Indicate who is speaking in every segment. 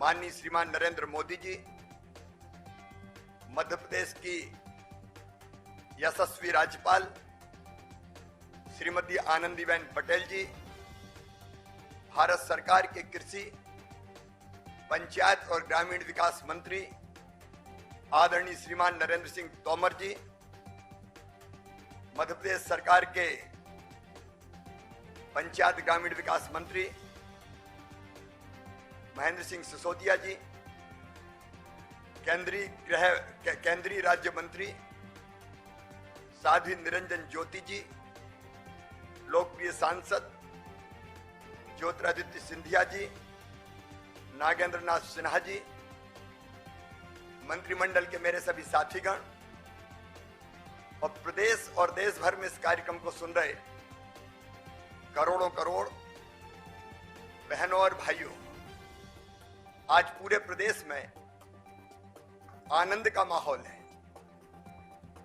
Speaker 1: माननीय श्रीमान नरेंद्र मोदी जी, मध्य प्रदेश की यशस्वी राज्यपाल श्रीमती आनंदीबेन पटेल जी, भारत सरकार के कृषि, पंचायत और ग्रामीण विकास मंत्री आदरणीय श्रीमान नरेंद्र सिंह तोमर जी, मध्य प्रदेश सरकार के पंचायत ग्रामीण विकास मंत्री महेंद्र सिंह सिसोदिया जी, केंद्रीय राज्य मंत्री साध्वी निरंजन ज्योति जी, लोकप्रिय सांसद ज्योतिरादित्य सिंधिया जी, नागेंद्र नाथ सिन्हा जी, मंत्रिमंडल के मेरे सभी साथीगण और प्रदेश और देश भर में इस कार्यक्रम को सुन रहे करोड़ों करोड़ बहनों और भाइयों, आज पूरे प्रदेश में आनंद का माहौल है,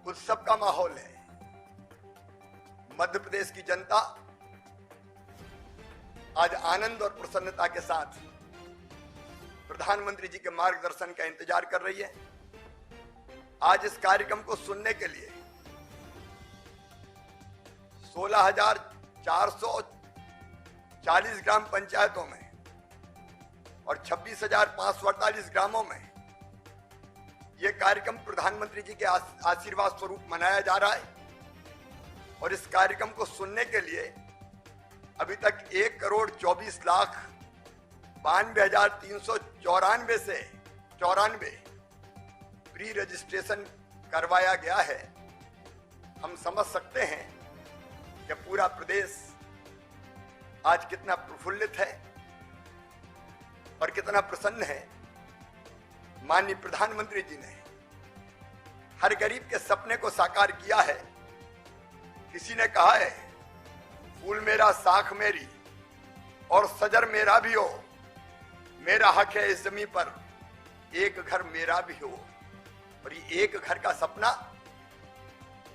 Speaker 1: उत्सव का माहौल है। मध्य प्रदेश की जनता आज आनंद और प्रसन्नता के साथ प्रधानमंत्री जी के मार्गदर्शन का इंतजार कर रही है। आज इस कार्यक्रम को सुनने के लिए 16,440 ग्राम पंचायतों में और 26,548 ग्रामों में यह कार्यक्रम प्रधानमंत्री जी के आशीर्वाद स्वरूप मनाया जा रहा है। और इस कार्यक्रम को सुनने के लिए अभी तक 1,24,92,394 से 94 प्री रजिस्ट्रेशन करवाया गया है। हम समझ सकते हैं कि पूरा प्रदेश आज कितना प्रफुल्लित है और कितना प्रसन्न है। माननीय प्रधानमंत्री जी ने हर गरीब के सपने को साकार किया है। किसी ने कहा है, फूल मेरा साख मेरी और सजर मेरा भी हो, मेरा हक है इस जमीन पर एक घर मेरा भी हो। और ये एक घर का सपना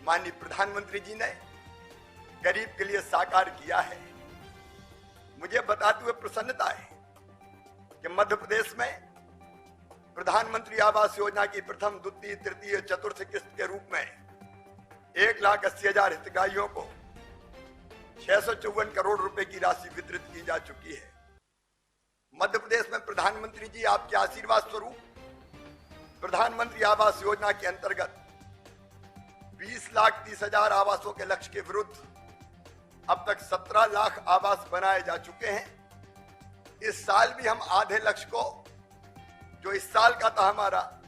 Speaker 1: माननीय प्रधानमंत्री जी ने गरीब के लिए साकार किया है। मुझे बताते हुए प्रसन्नता है कि मध्य प्रदेश में प्रधानमंत्री आवास योजना की प्रथम, द्वितीय, तृतीय, चतुर्थ किस्त के रूप में 1,80,000 हितग्राहियों को 654 करोड़ रुपए की राशि वितरित की जा चुकी है। मध्य प्रदेश में प्रधानमंत्री जी आपके आशीर्वाद स्वरूप प्रधानमंत्री आवास योजना के अंतर्गत 20,30,000 आवासों के लक्ष्य के विरुद्ध अब तक 17 लाख आवास बनाए जा चुके हैं। इस साल भी हम आधे लक्ष्य को, जो इस साल का था हमारा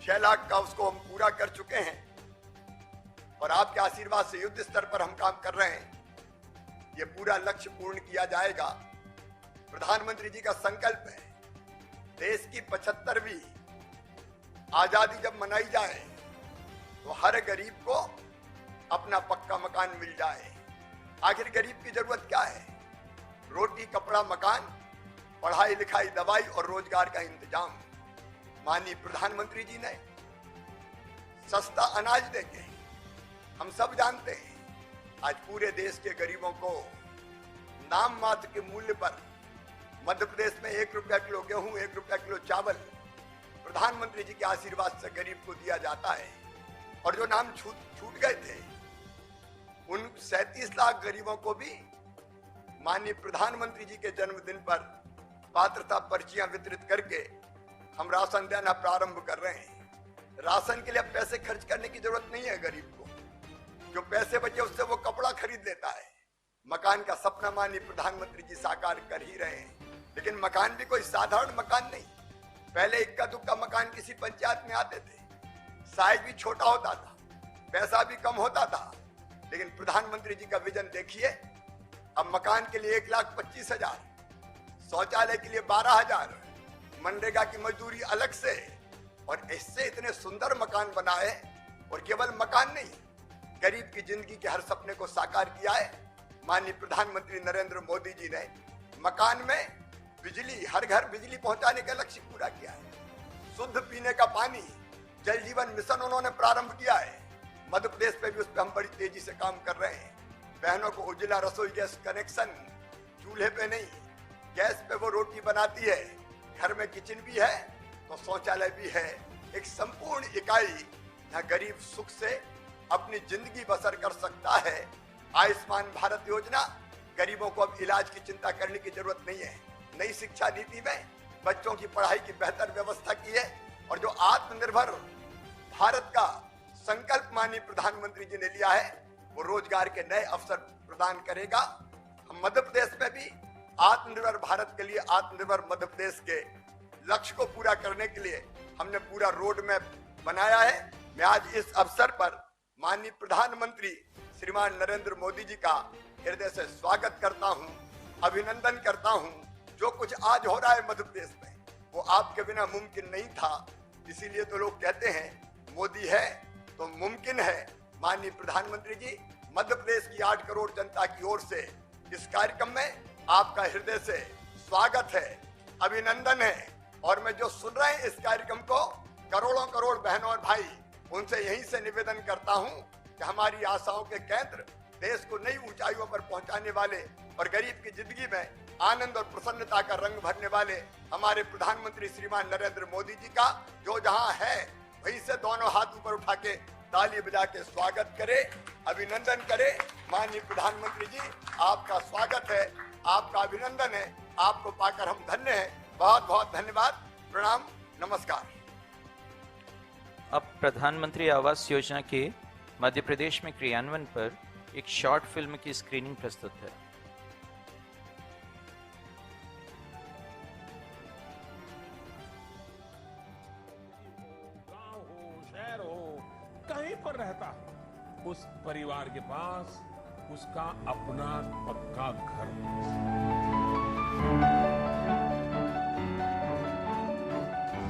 Speaker 1: 6 लाख का, उसको हम पूरा कर चुके हैं। और आपके आशीर्वाद से युद्ध स्तर पर हम काम कर रहे हैं। ये पूरा लक्ष्य पूर्ण किया जाएगा। प्रधानमंत्री जी का संकल्प है, देश की 75वीं आजादी जब मनाई जाए तो हर गरीब को अपना पक्का मकान मिल जाए। आखिर गरीब की जरूरत क्या है? रोटी, कपड़ा, मकान, पढ़ाई लिखाई, दवाई और रोजगार का इंतजाम। माननीय प्रधानमंत्री जी ने सस्ता अनाज देके, हम सब जानते हैं आज पूरे देश के गरीबों को नाम मात्र के मूल्य पर मध्य प्रदेश में 1 रुपया किलो गेहूं, 1 रुपया किलो चावल प्रधानमंत्री जी के आशीर्वाद से गरीब को दिया जाता है। और जो नाम छूट गए थे उन 37 लाख गरीबों को भी माननीय प्रधानमंत्री जी के जन्मदिन पर पात्रता पर्चियां वितरित करके हम राशन देना प्रारंभ कर रहे हैं। राशन के लिए पैसे खर्च करने की जरूरत नहीं है गरीब को। जो पैसे बचे उससे वो कपड़ा खरीद लेता है। मकान का सपना माननीय प्रधानमंत्री जी साकार कर ही रहे हैं। लेकिन मकान भी कोई साधारण मकान नहीं। पहले इक्का दुक्का मकान किसी पंचायत में आते थे, साइज भी छोटा होता था, पैसा भी कम होता था। लेकिन प्रधानमंत्री जी का विजन देखिए, अब मकान के लिए 1,25,000, शौचालय के लिए 12,000, मनरेगा की मजदूरी अलग से, और इससे इतने सुंदर मकान बनाए। और केवल मकान नहीं, गरीब की जिंदगी के हर सपने को साकार किया है। माननीय प्रधानमंत्री नरेंद्र मोदी जी ने मकान में बिजली, हर घर बिजली पहुंचाने का लक्ष्य पूरा किया है। शुद्ध पीने का पानी, जल जीवन मिशन उन्होंने प्रारंभ किया है। मध्य प्रदेश पे भी उस पर हम बड़ी तेजी से काम कर रहे हैं। बहनों को उज्ज्वला रसोई गैस कनेक्शन, चूल्हे पे नहीं, गैस पे वो रोटी बनाती है, घर में किचन भी है तो शौचालय भी है, एक संपूर्ण इकाई यहाँ गरीब सुख से अपनी जिंदगी बसर कर सकता है। आयुष्मान भारत योजना, गरीबों को अब इलाज की चिंता करने की जरूरत नहीं है। नई शिक्षा नीति में बच्चों की पढ़ाई की बेहतर व्यवस्था की है और जो आत्मनिर्भर भारत का संकल्प माननीय प्रधानमंत्री जी ने लिया है वो रोजगार के नए अवसर प्रदान करेगा। हम मध्य प्रदेश में भी आत्मनिर्भर भारत के लिए, आत्मनिर्भर मध्य प्रदेश के लक्ष्य को पूरा करने के लिए हमने पूरा रोड मैप बनाया है। मैं आज इस अवसर पर माननीय प्रधानमंत्री श्रीमान नरेंद्र मोदी जी का हृदय से स्वागत करता हूं, अभिनंदन करता हूं। जो कुछ आज हो रहा है मध्य प्रदेश में वो आपके बिना मुमकिन नहीं था, इसीलिए तो लोग कहते हैं मोदी है तो मुमकिन है। माननीय प्रधानमंत्री जी, मध्य प्रदेश की 8 करोड़ जनता की ओर से इस कार्यक्रम में आपका हृदय से स्वागत है, अभिनंदन है। और मैं जो सुन रहे हैं इस कार्यक्रम को, करोड़ों करोड़ बहनों और भाई, उनसे यहीं से निवेदन करता हूं कि हमारी आशाओं के केंद्र, देश को नई ऊंचाइयों पर पहुंचाने वाले और गरीब की जिंदगी में आनंद और प्रसन्नता का रंग भरने वाले हमारे प्रधानमंत्री श्रीमान नरेंद्र मोदी जी का जो जहां है वहीं से दोनों हाथ ऊपर उठा के ताली बजा के स्वागत करे, अभिनंदन करे। माननीय प्रधानमंत्री जी, आपका स्वागत है, आपका अभिनंदन है, आपको पाकर हम धन्य हैं। बहुत बहुत धन्यवाद, प्रणाम, नमस्कार।
Speaker 2: अब प्रधानमंत्री आवास योजना के मध्य प्रदेश में क्रियान्वयन पर एक शॉर्ट फिल्म की स्क्रीनिंग प्रस्तुत है।
Speaker 3: गांव हो, शहर हो, कहीं पर रहता हो, उस परिवार के पास उसका अपना पक्का घर।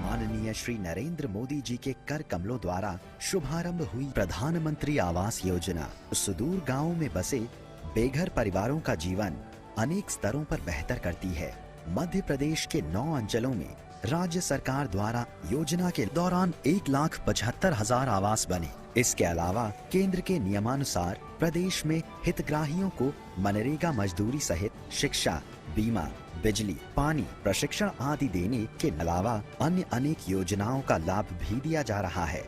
Speaker 4: माननीय श्री नरेंद्र मोदी जी के कर कमलों द्वारा शुभारंभ हुई प्रधानमंत्री आवास योजना सुदूर गांवों में बसे बेघर परिवारों का जीवन अनेक स्तरों पर बेहतर करती है। मध्य प्रदेश के 9 अंचलों में राज्य सरकार द्वारा योजना के दौरान 1,75,000 आवास बने। इसके अलावा केंद्र के नियमानुसार प्रदेश में हितग्राहियों को मनरेगा मजदूरी सहित शिक्षा, बीमा, बिजली, पानी, प्रशिक्षण आदि देने के अलावा अन्य अनेक योजनाओं का लाभ भी दिया जा रहा है।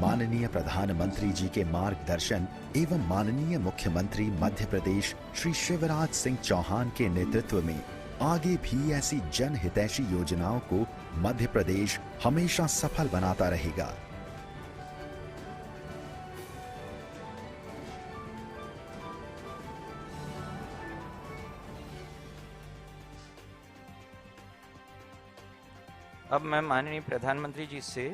Speaker 4: माननीय प्रधानमंत्री जी के मार्गदर्शन एवं माननीय मुख्यमंत्री मध्य प्रदेश श्री शिवराज सिंह चौहान के नेतृत्व में आगे भी ऐसी जनहितैषी योजनाओं को मध्य प्रदेश हमेशा सफल बनाता रहेगा।
Speaker 2: अब मैं माननीय प्रधानमंत्री जी से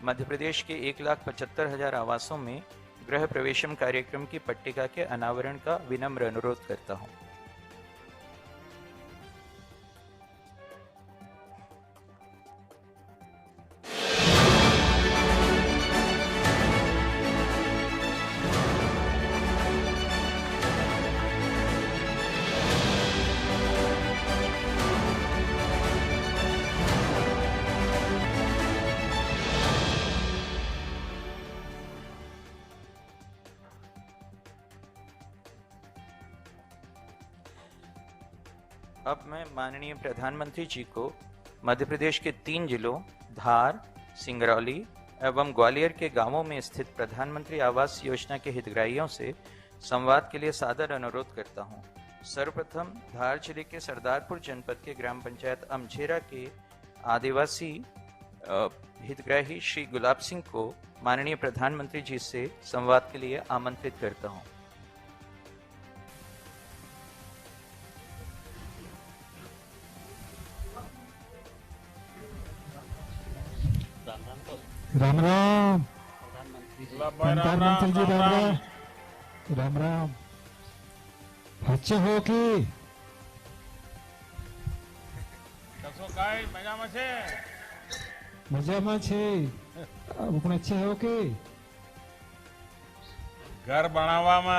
Speaker 2: मध्य प्रदेश के 1,75,000 आवासों में गृह प्रवेशम कार्यक्रम की पट्टिका के अनावरण का विनम्र अनुरोध करता हूं। अब मैं माननीय प्रधानमंत्री जी को मध्य प्रदेश के 3 जिलों धार, सिंगरौली एवं ग्वालियर के गांवों में स्थित प्रधानमंत्री आवास योजना के हितग्राहियों से संवाद के लिए सादर अनुरोध करता हूं। सर्वप्रथम धार जिले के सरदारपुर जनपद के ग्राम पंचायत अमझेरा के आदिवासी हितग्राही श्री गुलाब सिंह को माननीय प्रधानमंत्री जी से संवाद के लिए आमंत्रित करता हूं।
Speaker 5: राम राम
Speaker 3: प्रधानमंत्री जी,
Speaker 5: राम राम राम राम। अच्छे हो कि
Speaker 3: कसो काय મજામાં છે?
Speaker 5: મજામાં છે? આપણે अच्छे हो कि
Speaker 3: घर બનાવવામાં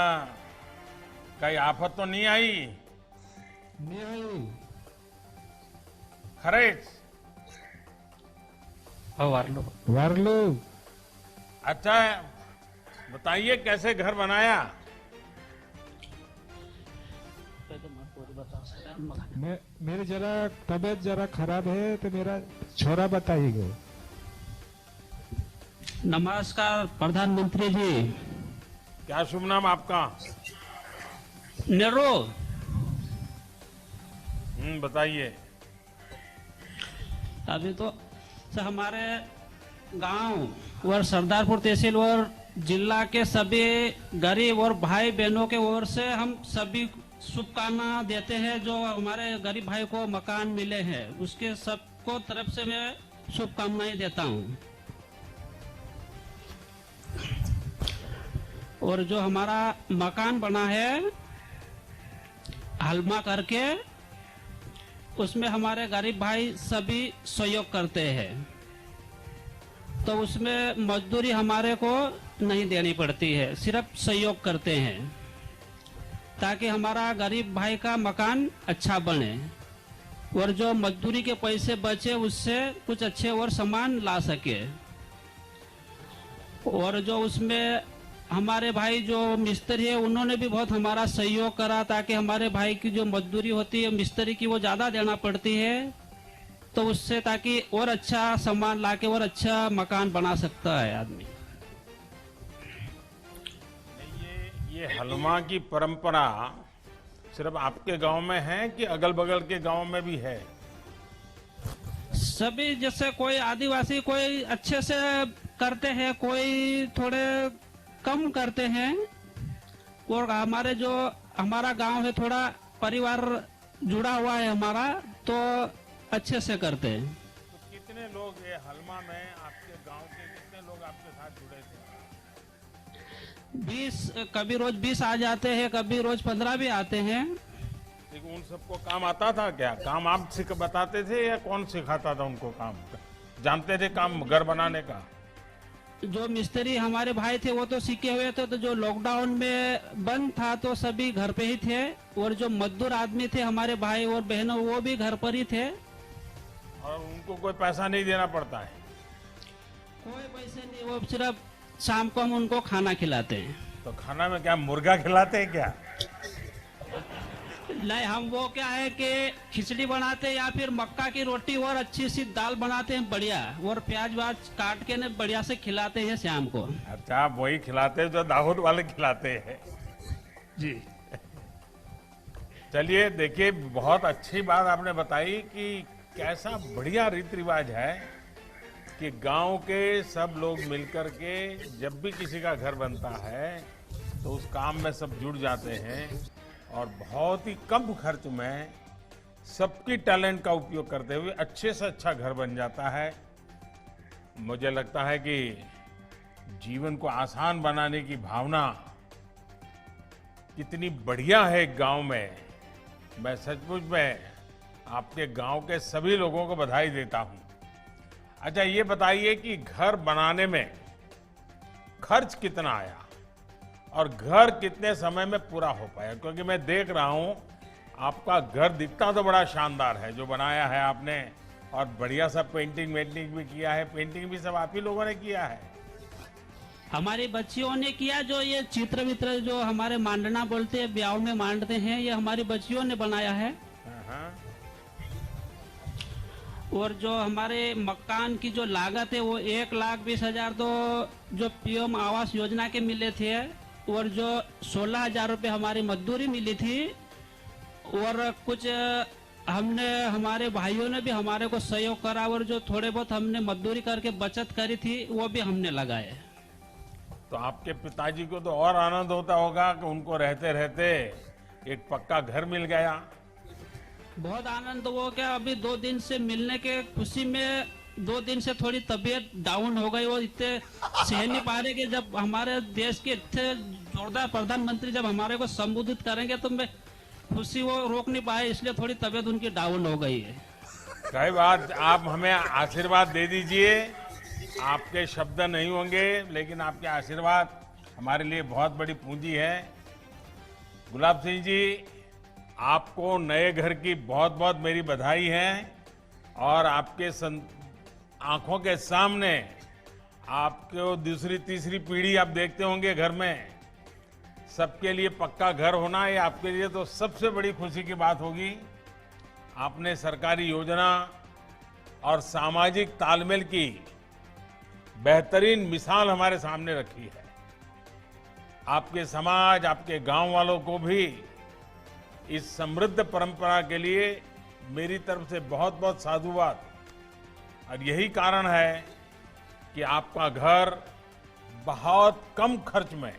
Speaker 3: કઈ આફત તો નહીં આવી?
Speaker 5: नहीं आई?
Speaker 3: खरेच?
Speaker 5: वारलो
Speaker 3: अच्छा, बताइए कैसे घर बनाया?
Speaker 5: मेरी जरा तबीयत जरा खराब है तो मेरा छोरा बताइएगा।
Speaker 6: नमस्कार प्रधानमंत्री जी।
Speaker 3: क्या शुभ नाम आपका?
Speaker 6: नेहरू।
Speaker 3: बताइए।
Speaker 6: अभी तो हमारे गांव और सरदारपुर तहसील और जिला के सभी गरीब और भाई बहनों के ओर से हम सभी शुभकामना देते हैं। जो हमारे गरीब भाई को मकान मिले हैं उसके सबको तरफ से मैं शुभकामनाएं देता हूं। और जो हमारा मकान बना है हलमा करके उसमें हमारे गरीब भाई सभी सहयोग करते हैं, तो उसमें मजदूरी हमारे को नहीं देनी पड़ती है, सिर्फ सहयोग करते हैं ताकि हमारा गरीब भाई का मकान अच्छा बने और जो मजदूरी के पैसे बचे उससे कुछ अच्छे और सामान ला सके। और जो उसमें हमारे भाई जो मिस्त्री है उन्होंने भी बहुत हमारा सहयोग करा ताकि हमारे भाई की जो मजदूरी होती है मिस्त्री की वो ज्यादा देना पड़ती है, तो उससे ताकि और अच्छा सामान लाके और अच्छा मकान बना सकता है आदमी।
Speaker 3: ये हलमा की परंपरा सिर्फ आपके गांव में है कि अगल बगल के गांव में भी है?
Speaker 6: सभी जैसे कोई आदिवासी कोई अच्छे से करते हैं, कोई थोड़े कम करते हैं, और हमारे जो हमारा गांव है थोड़ा परिवार जुड़ा हुआ है हमारा, तो अच्छे से करते हैं।
Speaker 3: तो कितने लोग ये हलमा में आपके गांव के कितने लोग आपके साथ जुड़े थे?
Speaker 6: 20, कभी रोज 20 आ जाते हैं, कभी रोज 15 भी आते हैं।
Speaker 3: लेकिन उन सबको काम आता था क्या? काम आप बताते थे या कौन सिखाता था उनको काम? जानते थे काम घर बनाने का?
Speaker 6: जो मिस्त्री हमारे भाई थे वो तो सीखे हुए थे, तो जो लॉकडाउन में बंद था तो सभी घर पे ही थे, और जो मजदूर आदमी थे हमारे भाई और बहनों वो भी घर पर ही थे।
Speaker 3: और उनको कोई पैसा नहीं देना पड़ता है?
Speaker 6: कोई पैसे नहीं, वो सिर्फ शाम को हम उनको खाना खिलाते हैं।
Speaker 3: तो खाना में क्या मुर्गा खिलाते हैं क्या?
Speaker 6: नहीं, हम वो क्या है कि खिचड़ी बनाते हैं या फिर मक्का की रोटी और अच्छी सी दाल बनाते हैं बढ़िया, और प्याज व्याज काट के ने बढ़िया से खिलाते हैं शाम को।
Speaker 3: अच्छा, आप वही खिलाते हैं जो दाऊद वाले खिलाते हैं
Speaker 6: जी।
Speaker 3: चलिए, देखिए, बहुत अच्छी बात आपने बताई कि कैसा बढ़िया रीति रिवाज है कि गांव के सब लोग मिलकर के जब भी किसी का घर बनता है तो उस काम में सब जुड़ जाते हैं और बहुत ही कम खर्च में सबकी टैलेंट का उपयोग करते हुए अच्छे से अच्छा घर बन जाता है। मुझे लगता है कि जीवन को आसान बनाने की भावना कितनी बढ़िया है गांव में। मैं सचमुच में आपके गांव के सभी लोगों को बधाई देता हूं। अच्छा, ये बताइए कि घर बनाने में खर्च कितना आया और घर कितने समय में पूरा हो पाया? क्योंकि मैं देख रहा हूं आपका घर दिखता तो बड़ा शानदार है जो बनाया है आपने, और बढ़िया सा पेंटिंग वेंटिंग भी किया है। पेंटिंग भी सब आप ही लोगों ने किया है?
Speaker 6: हमारी बच्चियों ने किया। जो ये चित्र वित्र जो हमारे मांडना बोलते हैं, ब्याह में मांडते हैं, ये हमारी बच्चियों ने बनाया है। और जो हमारे मकान की जो लागत है वो 1,20,000 तो जो पीएम आवास योजना के मिले थे, और जो 16,000 रुपये हमारी मजदूरी मिली थी, और कुछ हमने हमारे भाइयों ने भी हमारे को सहयोग करा, और जो थोड़े बहुत हमने मजदूरी करके बचत करी थी वो भी हमने लगाए।
Speaker 3: तो आपके पिताजी को तो और आनंद होता होगा कि उनको रहते रहते एक पक्का घर मिल गया।
Speaker 6: बहुत आनंद। वो क्या अभी 2 दिन से मिलने के खुशी में 2 दिन से थोड़ी तबीयत डाउन हो गई, वो इतने सह नहीं पा रहे कि जब हमारे देश के इतने जोरदार प्रधानमंत्री जब हमारे को संबोधित करेंगे तो मैं खुशी वो रोक नहीं पाए, इसलिए थोड़ी तबीयत उनकी डाउन हो गई है।
Speaker 3: कई बात आप हमें आशीर्वाद दे दीजिए। आपके शब्द नहीं होंगे लेकिन आपके आशीर्वाद हमारे लिए बहुत बड़ी पूंजी है। गुलाब सिंह जी, आपको नए घर की बहुत बहुत मेरी बधाई है, और आपके आंखों के सामने आपको दूसरी तीसरी पीढ़ी आप देखते होंगे घर में। सबके लिए पक्का घर होना ये आपके लिए तो सबसे बड़ी खुशी की बात होगी। आपने सरकारी योजना और सामाजिक तालमेल की बेहतरीन मिसाल हमारे सामने रखी है। आपके समाज, आपके गांव वालों को भी इस समृद्ध परंपरा के लिए मेरी तरफ से बहुत बहुत साधुवाद। और यही कारण है कि आपका घर बहुत कम खर्च में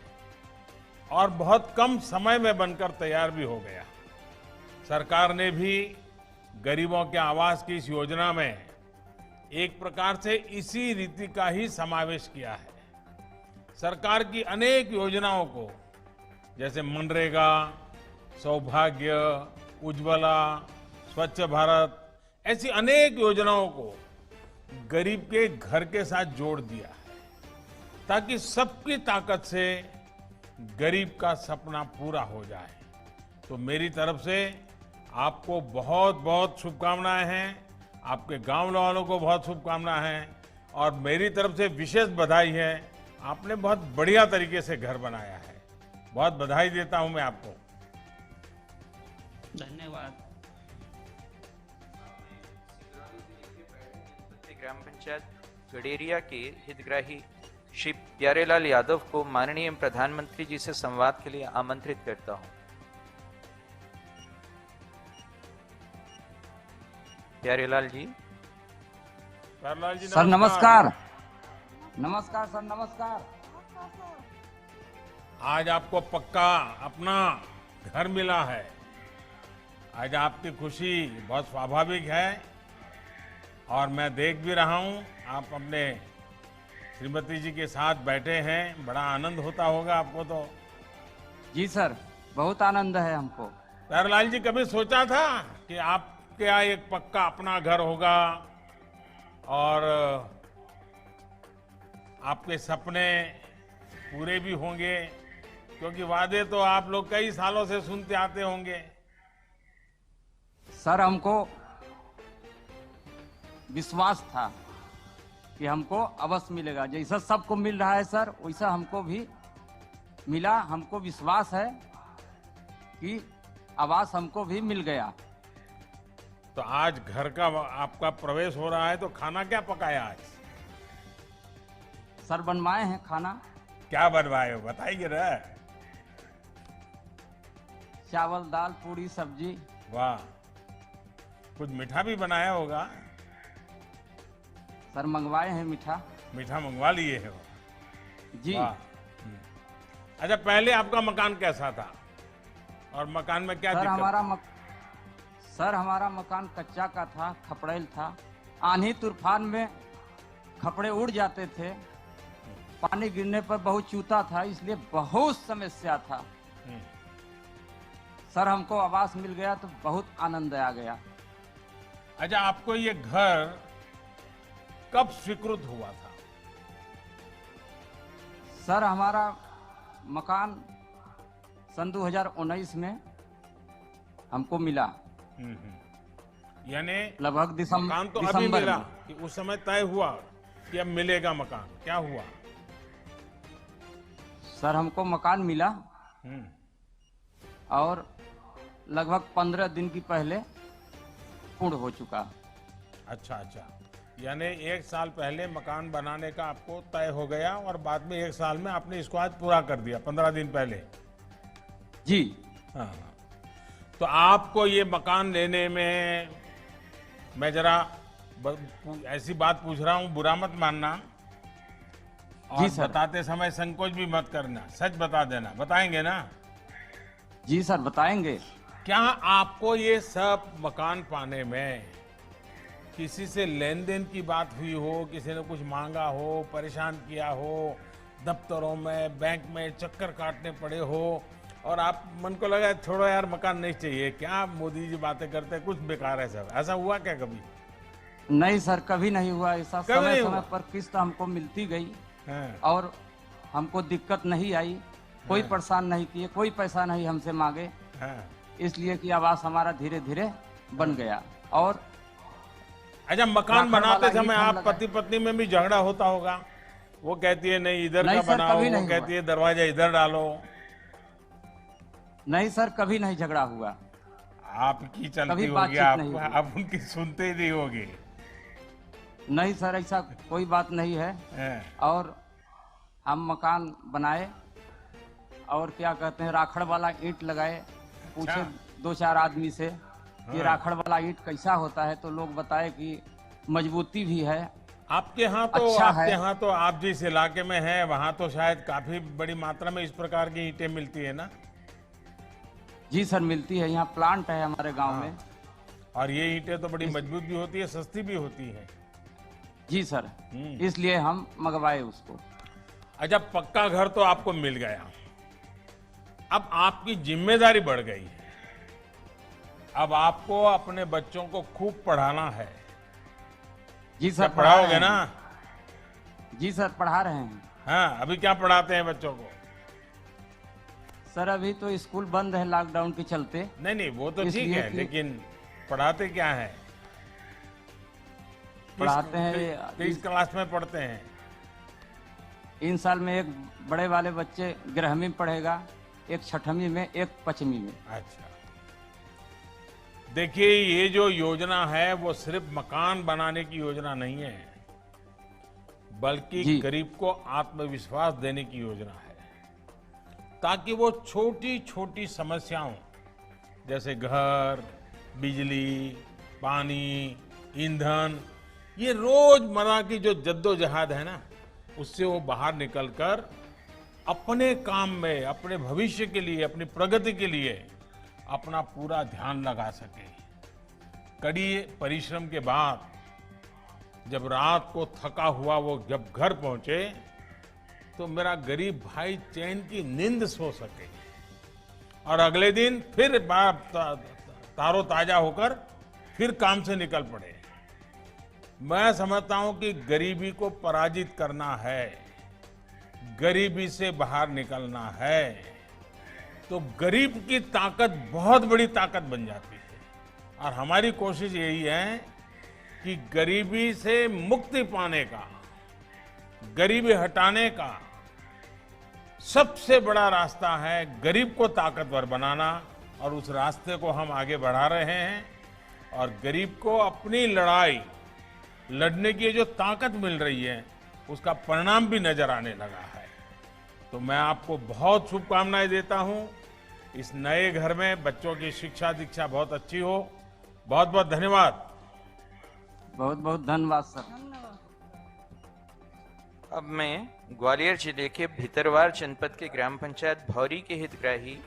Speaker 3: और बहुत कम समय में बनकर तैयार भी हो गया। सरकार ने भी गरीबों के आवास की इस योजना में एक प्रकार से इसी रीति का ही समावेश किया है। सरकार की अनेक योजनाओं को, जैसे मनरेगा, सौभाग्य, उज्ज्वला, स्वच्छ भारत, ऐसी अनेक योजनाओं को गरीब के घर के साथ जोड़ दिया है, ताकि सबकी ताकत से गरीब का सपना पूरा हो जाए। तो मेरी तरफ से आपको बहुत बहुत शुभकामनाएं हैं, आपके गांव वालों को बहुत शुभकामनाएं हैं, और मेरी तरफ से विशेष बधाई है। आपने बहुत बढ़िया तरीके से घर बनाया है। बहुत बधाई देता हूं मैं आपको।
Speaker 6: धन्यवाद।
Speaker 2: ग्राम पंचायत गडेरिया के हितग्राही श्री प्यारेलाल यादव को माननीय प्रधानमंत्री जी से संवाद के लिए आमंत्रित करता हूं। प्यारेलाल जी।
Speaker 3: प्यारेलाल जी
Speaker 7: सर नमस्कार। नमस्कार सर, नमस्कार।
Speaker 3: आज आपको पक्का अपना घर मिला है। आज आपकी खुशी बहुत स्वाभाविक है, और मैं देख भी रहा हूं आप अपने श्रीमती जी के साथ बैठे हैं। बड़ा आनंद होता होगा आपको तो।
Speaker 7: जी सर, बहुत आनंद है हमको।
Speaker 3: प्यारेलाल जी, कभी सोचा था कि आपके यहाँ एक पक्का अपना घर होगा और आपके सपने पूरे भी होंगे? क्योंकि वादे तो आप लोग कई सालों से सुनते आते होंगे।
Speaker 7: सर हमको विश्वास था कि हमको अवश्य मिलेगा। जैसा सबको मिल रहा है सर, वैसा हमको भी मिला। हमको विश्वास है कि आवास हमको भी मिल गया।
Speaker 3: तो आज घर का आपका प्रवेश हो रहा है, तो खाना क्या पकाया आज?
Speaker 7: सर बनवाए हैं खाना।
Speaker 3: क्या बनवाए हो बताइए ना।
Speaker 7: चावल, दाल, पूरी, सब्जी।
Speaker 3: वाह, कुछ मीठा भी बनाया होगा?
Speaker 7: सर मंगवाए हैं मीठा।
Speaker 3: मीठा मंगवा लिए हो?
Speaker 7: जी।
Speaker 3: वाह। अच्छा, पहले आपका मकान कैसा था और मकान में क्या
Speaker 7: सर
Speaker 3: दिक्कत?
Speaker 7: सर हमारा मकान कच्चा का था, खपड़ेल था। आंधी तूफान में खपड़े उड़ जाते थे, पानी गिरने पर बहुत चूता था, इसलिए बहुत समस्या था। सर हमको आवास मिल गया तो बहुत आनंद आ गया।
Speaker 3: अच्छा, आपको ये घर कब स्वीकृत हुआ था?
Speaker 7: सर हमारा मकान सन 2019 में हमको मिला।
Speaker 3: यानी
Speaker 7: लगभग
Speaker 3: मकान तो अभी मिला कि उस समय तय हुआ कि अब मिलेगा मकान? क्या हुआ?
Speaker 7: सर हमको मकान मिला और लगभग 15 दिन की पहले पूर्ण हो चुका।
Speaker 3: अच्छा अच्छा, यानी 1 साल पहले मकान बनाने का आपको तय हो गया और बाद में 1 साल में आपने इसको आज पूरा कर दिया, 15 दिन पहले।
Speaker 7: जी
Speaker 3: हाँ, तो आपको ये मकान लेने में, मैं जरा ऐसी बात पूछ रहा हूँ, बुरा मत मानना, और
Speaker 7: जी सर।
Speaker 3: बताते समय संकोच भी मत करना, सच बता देना। बताएंगे ना?
Speaker 7: जी सर बताएंगे।
Speaker 3: क्या आपको ये सब मकान पाने में किसी से लेन देन की बात हुई हो, किसी ने कुछ मांगा हो, परेशान किया हो, दफ्तरों में, बैंक में चक्कर काटने पड़े हो, और आप मन को लगा छोड़ो यार मकान नहीं चाहिए, क्या मोदी जी बातें करते हैं, कुछ बेकार है सब? ऐसा हुआ क्या कभी?
Speaker 7: नहीं सर, कभी नहीं हुआ ऐसा।
Speaker 3: कभी नहीं
Speaker 7: समय
Speaker 3: हुआ?
Speaker 7: समय पर किस्त हमको मिलती गई
Speaker 3: हाँ,
Speaker 7: और हमको दिक्कत नहीं आई। कोई परेशान नहीं किए, कोई पैसा नहीं हमसे मांगे,
Speaker 3: हाँ।
Speaker 7: इसलिए कि आवास हमारा धीरे धीरे बन गया। और
Speaker 3: अच्छा, मकान
Speaker 7: राखड़
Speaker 3: बनाते
Speaker 7: वाला
Speaker 3: समय
Speaker 7: ईंट हम
Speaker 3: आप
Speaker 7: लगाए।
Speaker 3: पति पत्नी में भी झगड़ा होता होगा? वो कहती है नहीं इधर
Speaker 7: नहीं
Speaker 3: का
Speaker 7: सर,
Speaker 3: बनाओ,
Speaker 7: कभी
Speaker 3: वो
Speaker 7: नहीं
Speaker 3: कहती
Speaker 7: हुआ।
Speaker 3: है दरवाजा इधर डालो।
Speaker 7: नहीं सर, कभी नहीं झगड़ा हुआ।
Speaker 3: आपकी चलती
Speaker 7: कभी
Speaker 3: होगी,
Speaker 7: बातचीत
Speaker 3: आप
Speaker 7: नहीं हुई।
Speaker 3: आप उनकी सुनते ही नहीं होगी।
Speaker 7: नहीं सर, ऐसा कोई बात नहीं है।
Speaker 3: हैं।
Speaker 7: और हम मकान बनाए और क्या कहते हैं, राखड़ वाला ईंट लगाए। पूछे 2-4 आदमी से कि राखड़ वाला ईंट कैसा होता है, तो लोग बताए कि मजबूती भी है।
Speaker 3: आपके यहाँ तो
Speaker 7: अच्छा
Speaker 3: आपके
Speaker 7: है।
Speaker 3: यहाँ तो आप जिस इलाके में हैं वहाँ तो शायद काफी बड़ी मात्रा में इस प्रकार की ईंटें मिलती है ना?
Speaker 7: जी सर, मिलती है। यहाँ प्लांट है हमारे गांव में।
Speaker 3: और ये ईंटें तो बड़ी मजबूत भी होती है, सस्ती भी होती है।
Speaker 7: जी सर, इसलिए हम मंगवाए उसको।
Speaker 3: अच्छा, पक्का घर तो आपको मिल गया, अब आपकी जिम्मेदारी बढ़ गई है। अब आपको अपने बच्चों को खूब पढ़ाना है।
Speaker 7: जी
Speaker 3: क्या
Speaker 7: सर,
Speaker 3: पढ़ाओगे ना?
Speaker 7: जी सर, पढ़ा रहे हैं।
Speaker 3: हाँ, अभी क्या पढ़ाते हैं बच्चों को?
Speaker 7: सर अभी तो स्कूल बंद है लॉकडाउन के चलते।
Speaker 3: नहीं, वो तो ठीक
Speaker 7: इसलिए
Speaker 3: है,
Speaker 7: कि-
Speaker 3: लेकिन पढ़ाते क्या है?
Speaker 7: पढ़ाते हैं
Speaker 3: किस क्लास में पढ़ते हैं?
Speaker 7: इन साल में एक बड़े वाले बच्चे 11वीं में पढ़ेगा, एक 6वीं में, एक 5वीं में।
Speaker 3: अच्छा, देखिए ये जो योजना है वो सिर्फ मकान बनाने की योजना नहीं है, बल्कि
Speaker 7: जी।
Speaker 3: गरीब को आत्मविश्वास देने की योजना है, ताकि वो छोटी छोटी समस्याओं जैसे घर, बिजली, पानी, ईंधन, ये रोजमर्रा की जो जद्दोजहद है ना, उससे वो बाहर निकलकर अपने काम में, अपने भविष्य के लिए, अपनी प्रगति के लिए अपना पूरा ध्यान लगा सके। कड़ी परिश्रम के बाद जब रात को थका हुआ वो जब घर पहुंचे तो मेरा गरीब भाई चैन की नींद सो सके और अगले दिन फिर तारो ताजा होकर फिर काम से निकल पड़े। मैं समझता हूं कि गरीबी को पराजित करना है, गरीबी से बाहर निकलना है, तो गरीब की ताकत बहुत बड़ी ताकत बन जाती है। और हमारी कोशिश यही है कि गरीबी से मुक्ति पाने का, गरीबी हटाने का सबसे बड़ा रास्ता है गरीब को ताकतवर बनाना, और उस रास्ते को हम आगे बढ़ा रहे हैं। और गरीब को अपनी लड़ाई लड़ने की जो ताकत मिल रही है उसका परिणाम भी नजर आने लगा है। तो मैं आपको बहुत शुभकामनाएं देता हूं। इस नए घर में बच्चों की शिक्षा दीक्षा बहुत अच्छी हो। बहुत बहुत धन्यवाद।
Speaker 7: बहुत बहुत धन्यवाद सर।
Speaker 2: अब मैं ग्वालियर जिले के भितरवार जनपद के ग्राम पंचायत भौरी के हितग्राही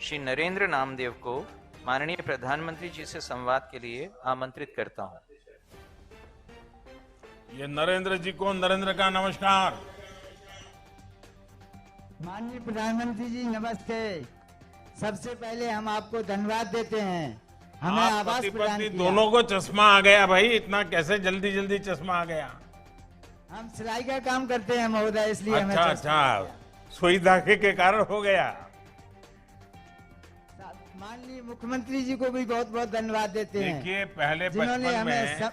Speaker 2: श्री नरेंद्र नामदेव को माननीय प्रधानमंत्री जी से संवाद के लिए आमंत्रित करता हूं।
Speaker 3: ये नरेंद्र जी को नरेंद्र का नमस्कार।
Speaker 8: माननीय प्रधानमंत्री जी नमस्ते। सबसे पहले हम आपको धन्यवाद देते हैं, हमें
Speaker 3: आप
Speaker 8: आवास
Speaker 3: पति
Speaker 8: प्रदान
Speaker 3: पत्नी
Speaker 8: किया।
Speaker 3: दोनों को चश्मा आ गया भाई, इतना कैसे जल्दी जल्दी चश्मा आ गया?
Speaker 8: हम सिलाई का काम करते हैं महोदय, इसलिए हमें
Speaker 3: अच्छा अच्छा, सुई धागे के कारण हो गया।
Speaker 8: माननीय मुख्यमंत्री जी को भी बहुत बहुत धन्यवाद देते हैं,
Speaker 3: देखिए पहले
Speaker 8: जिन्होंने
Speaker 3: बचपन
Speaker 8: हमें
Speaker 3: में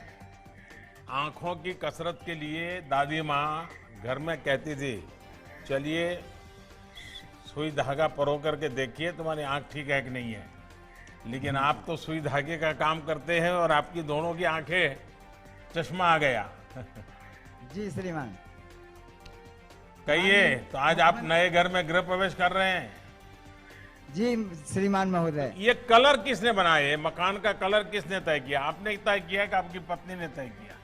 Speaker 3: आंखों की कसरत के लिए दादी माँ घर में कहती थी, चलिए सुई धागा परो करके देखिए तुम्हारी आंख ठीक है कि नहीं है। लेकिन आप तो सुई धागे का काम करते हैं और आपकी दोनों की आंखें चश्मा आ गया।
Speaker 8: जी श्रीमान।
Speaker 3: कहिए, तो आज आप नए घर में गृह प्रवेश कर रहे हैं?
Speaker 8: जी श्रीमान महोदय।
Speaker 3: ये कलर किसने बनाया? ये मकान का कलर किसने तय किया? आपने तय किया कि आपकी पत्नी ने तय किया?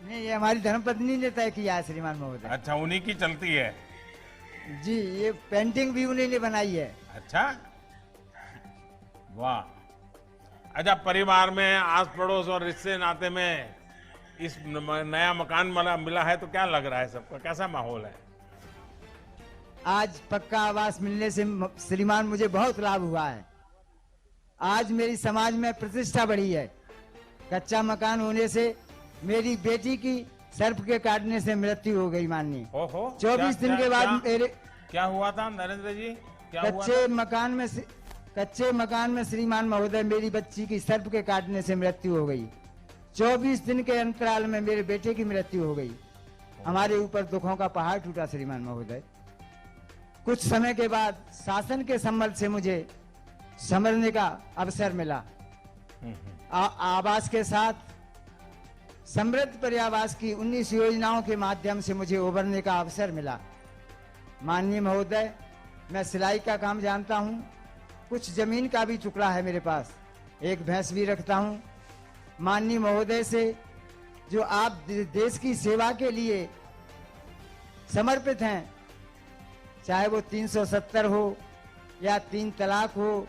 Speaker 8: नहीं, ये हमारी धर्मपत्नी ने तय किया है श्रीमान महोदय।
Speaker 3: अच्छा, उन्हीं की चलती है।
Speaker 8: जी, ये पेंटिंग भी उन्हीं ने बनाई है।
Speaker 3: अच्छा, वाह। अच्छा, परिवार में आस पड़ोस और रिश्ते नाते में इस नया मकान मिला है तो क्या लग रहा है सबको? कैसा माहौल है?
Speaker 8: आज पक्का आवास मिलने से श्रीमान मुझे बहुत लाभ हुआ है। आज मेरी समाज में प्रतिष्ठा बढ़ी है। कच्चा मकान होने से मेरी बेटी की सर्प के काटने से मृत्यु हो गई माननीय।
Speaker 3: ओहो,
Speaker 8: 24 दिन के बाद मेरे
Speaker 3: क्या हुआ था नरेंद्र जी? क्या हुआ
Speaker 8: कच्चे मकान में श्रीमान महोदय मेरी बच्ची की सर्प के काटने से मृत्यु हो गई। 24 दिन के अंतराल में मेरे बेटे की मृत्यु हो गई। हमारे ऊपर दुखों का पहाड़ टूटा श्रीमान महोदय। कुछ समय के बाद शासन के संबल से मुझे समझने का अवसर मिला आवास के साथ समृद्ध पर्यावास की 19 योजनाओं के माध्यम से मुझे उभरने का अवसर मिला। माननीय महोदय, मैं सिलाई का काम जानता हूँ, कुछ जमीन का भी टुकड़ा है मेरे पास, एक भैंस भी रखता हूँ। माननीय महोदय से जो आप देश की सेवा के लिए समर्पित हैं, चाहे वो 370 हो या 3 तलाक हो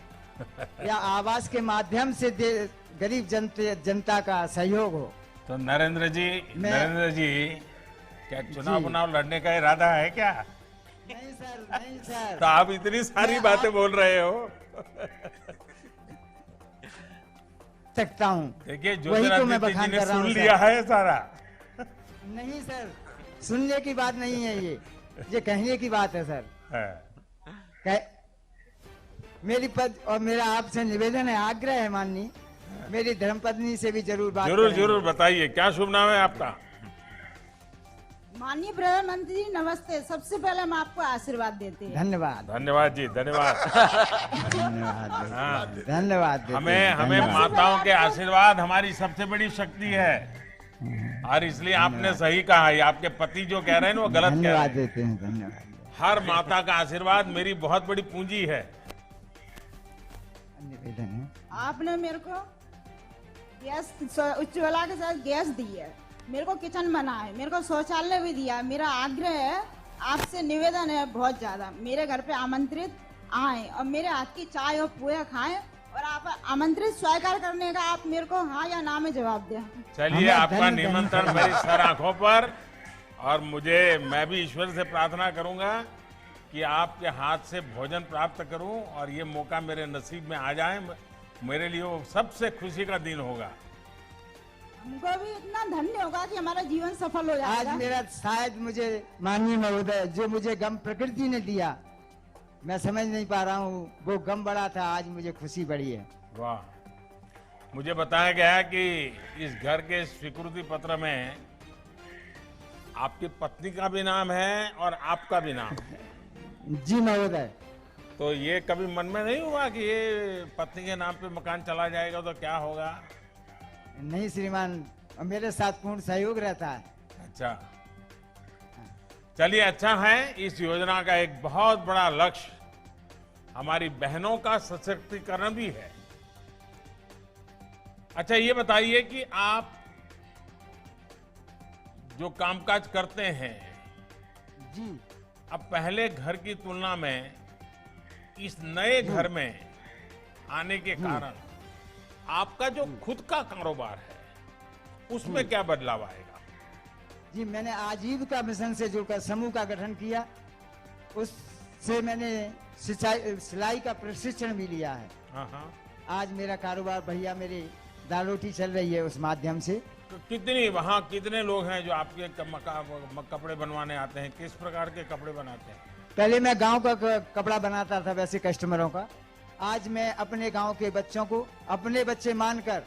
Speaker 8: या आवास के माध्यम से गरीब जनता का सहयोग हो।
Speaker 3: तो नरेंद्र जी, क्या चुनाव लड़ने का इरादा है क्या?
Speaker 8: नहीं सर, नहीं सर।
Speaker 3: तो आप इतनी सारी बातें बोल रहे हो।
Speaker 8: सकता हूँ,
Speaker 3: देखिए,
Speaker 8: वही तो मैं बखान कर रहा हूँ।
Speaker 3: सुन लिया है सारा।
Speaker 8: नहीं सर, सुनने की बात नहीं है ये कहने की बात है सर। मेरी पद और मेरा आपसे निवेदन है, आग्रह है माननीय, मेरी धर्मपत्नी से भी जरूर बात
Speaker 3: जरूर बताइए, क्या शुभ नाम है आपका?
Speaker 9: माननीय प्रधानमंत्री जी नमस्ते। सबसे पहले हम आपको आशीर्वाद देते हैं।
Speaker 3: धन्यवाद जी, धन्यवाद।
Speaker 8: धन्यवाद।
Speaker 3: हमें माताओं के आशीर्वाद हमारी सबसे बड़ी शक्ति है, और इसलिए आपने सही कहा, ये आपके पति जो कह रहे हैं वो गलत कह रहे हैं।
Speaker 8: देते हैं, धन्यवाद।
Speaker 3: हर माता का आशीर्वाद मेरी बहुत बड़ी पूंजी है।
Speaker 8: निवेदन है,
Speaker 9: आपने मेरे को गैस, उज्ज्वला के साथ गैस दी है, मेरे को किचन बना है, मेरे को शौचालय भी दिया। मेरा आग्रह है, आपसे निवेदन है बहुत ज्यादा, मेरे घर पे आमंत्रित आए और मेरे हाथ की चाय और पोहा खाएं, और आप आमंत्रित स्वीकार करने का आप मेरे को हाँ या ना में जवाब दें।
Speaker 3: चलिए, आपका निमंत्रण मेरी सर आंखों पर, और मैं भी ईश्वर से प्रार्थना करूंगा कि आपके हाथ से भोजन प्राप्त करूं और ये मौका मेरे नसीब में आ जाए। मेरे लिए वो सबसे खुशी का दिन होगा।
Speaker 9: हमको भी इतना धन्य होगा कि हमारा जीवन सफल हो जाएगा।
Speaker 8: आज मेरा शायद मुझे माननीय महोदय जो मुझे गम प्रकृति ने दिया, मैं समझ नहीं पा रहा हूँ, वो गम बड़ा था, आज मुझे खुशी बड़ी है।
Speaker 3: वाह, मुझे बताया गया कि इस घर के स्वीकृति पत्र में आपकी पत्नी का भी नाम है और आपका भी नाम है।
Speaker 8: जी महोदय।
Speaker 3: तो ये कभी मन में नहीं हुआ कि ये पत्नी के नाम पे मकान चला जाएगा तो क्या होगा?
Speaker 8: नहीं श्रीमान, मेरे साथ पूर्ण सहयोग रहता है।
Speaker 3: अच्छा, चलिए, अच्छा है। इस योजना का एक बहुत बड़ा लक्ष्य हमारी बहनों का सशक्तिकरण भी है। अच्छा, ये बताइए कि आप जो कामकाज करते हैं
Speaker 8: जी,
Speaker 3: अब पहले घर की तुलना में इस नए घर में आने के कारण आपका जो खुद का कारोबार है उसमें क्या बदलाव आएगा?
Speaker 8: जी, मैंने आजीविका मिशन से जुड़कर समूह का गठन किया, उससे मैंने सिलाई का प्रशिक्षण भी लिया है।
Speaker 3: हाँ।
Speaker 8: आज मेरा कारोबार भैया मेरी दाल रोटी चल रही है उस माध्यम से।
Speaker 3: वहाँ कितने लोग हैं जो आपके कपड़े बनवाने आते हैं? किस प्रकार के कपड़े बनाते हैं?
Speaker 8: पहले मैं गांव का कपड़ा बनाता था वैसे कस्टमरों का, आज मैं अपने गांव के बच्चों को अपने बच्चे मानकर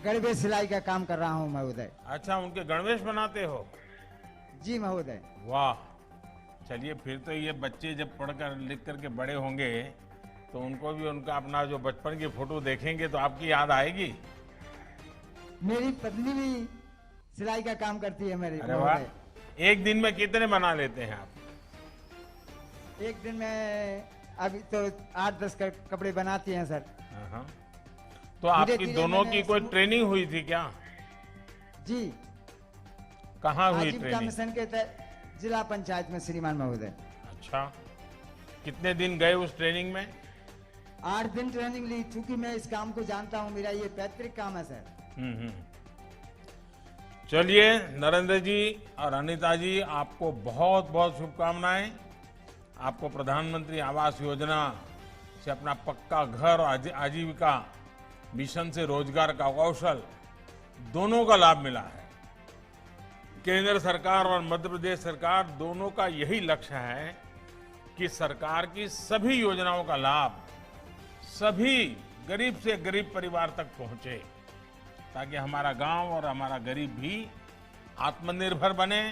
Speaker 8: गणवेश सिलाई का काम कर रहा हूं महोदय।
Speaker 3: अच्छा, उनके गणवेश बनाते हो?
Speaker 8: जी महोदय।
Speaker 3: वाह, चलिए, फिर तो ये बच्चे जब पढ़कर लिख करके बड़े होंगे तो उनको भी उनका अपना जो बचपन की फोटो देखेंगे तो आपकी याद आएगी।
Speaker 8: मेरी पत्नी भी सिलाई का काम करती है मेरी।
Speaker 3: अरे वाह, एक दिन में कितने बना लेते हैं आप?
Speaker 8: एक दिन में अभी तो 8-10 कपड़े बनाती हैं सर।
Speaker 3: हाँ। तो आपकी दोनों की कोई ट्रेनिंग हुई थी क्या?
Speaker 8: जी।
Speaker 3: कहाँ हुई
Speaker 8: आजीविका
Speaker 3: ट्रेनिंग?
Speaker 8: मिशन के तहत जिला पंचायत में श्रीमान महोदय।
Speaker 3: अच्छा, कितने दिन गए उस ट्रेनिंग में?
Speaker 8: 8 दिन ट्रेनिंग ली, चूंकि मैं इस काम को जानता हूँ, मेरा ये पैतृक काम है सर।
Speaker 3: चलिए नरेंद्र जी और अनीता जी, आपको बहुत बहुत शुभकामनाएं। आपको प्रधानमंत्री आवास योजना से अपना पक्का घर और आजीविका मिशन से रोजगार का कौशल दोनों का लाभ मिला है। केंद्र सरकार और मध्य प्रदेश सरकार दोनों का यही लक्ष्य है कि सरकार की सभी योजनाओं का लाभ सभी गरीब से गरीब परिवार तक पहुंचे, ताकि हमारा गांव और हमारा गरीब भी आत्मनिर्भर बने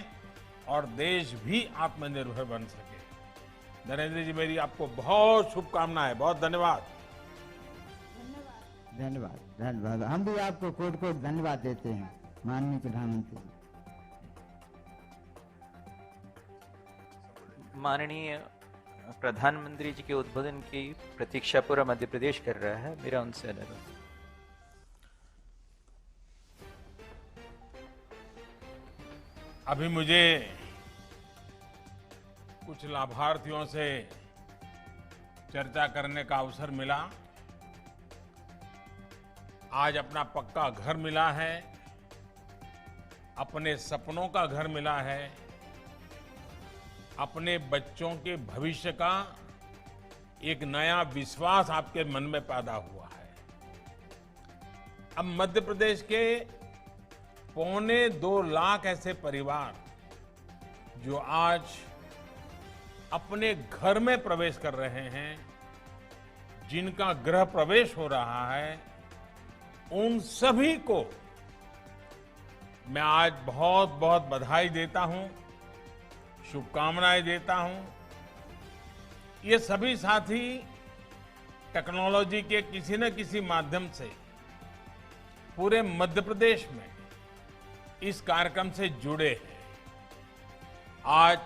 Speaker 3: और देश भी आत्मनिर्भर बन सके। नरेंद्र जी, मेरी आपको बहुत शुभकामनाएं, बहुत धन्यवाद।
Speaker 8: धन्यवाद धन्यवाद। हम भी आपको कोट कोट धन्यवाद देते हैं माननीय प्रधानमंत्री जी।
Speaker 2: माननीय प्रधानमंत्री जी के उद्बोधन की प्रतीक्षा पूरा मध्य प्रदेश कर रहा है। मेरा उनसे अनुरोध।
Speaker 3: अभी मुझे कुछ लाभार्थियों से चर्चा करने का अवसर मिला। आज अपना पक्का घर मिला है, अपने सपनों का घर मिला है, अपने बच्चों के भविष्य का एक नया विश्वास आपके मन में पैदा हुआ है। अब मध्य प्रदेश के 2.25 लाख ऐसे परिवार जो आज अपने घर में प्रवेश कर रहे हैं, जिनका गृह प्रवेश हो रहा है, उन सभी को मैं आज बहुत बहुत बधाई देता हूं, शुभकामनाएं देता हूं। ये सभी साथी टेक्नोलॉजी के किसी न किसी माध्यम से पूरे मध्य प्रदेश में इस कार्यक्रम से जुड़े हैं। आज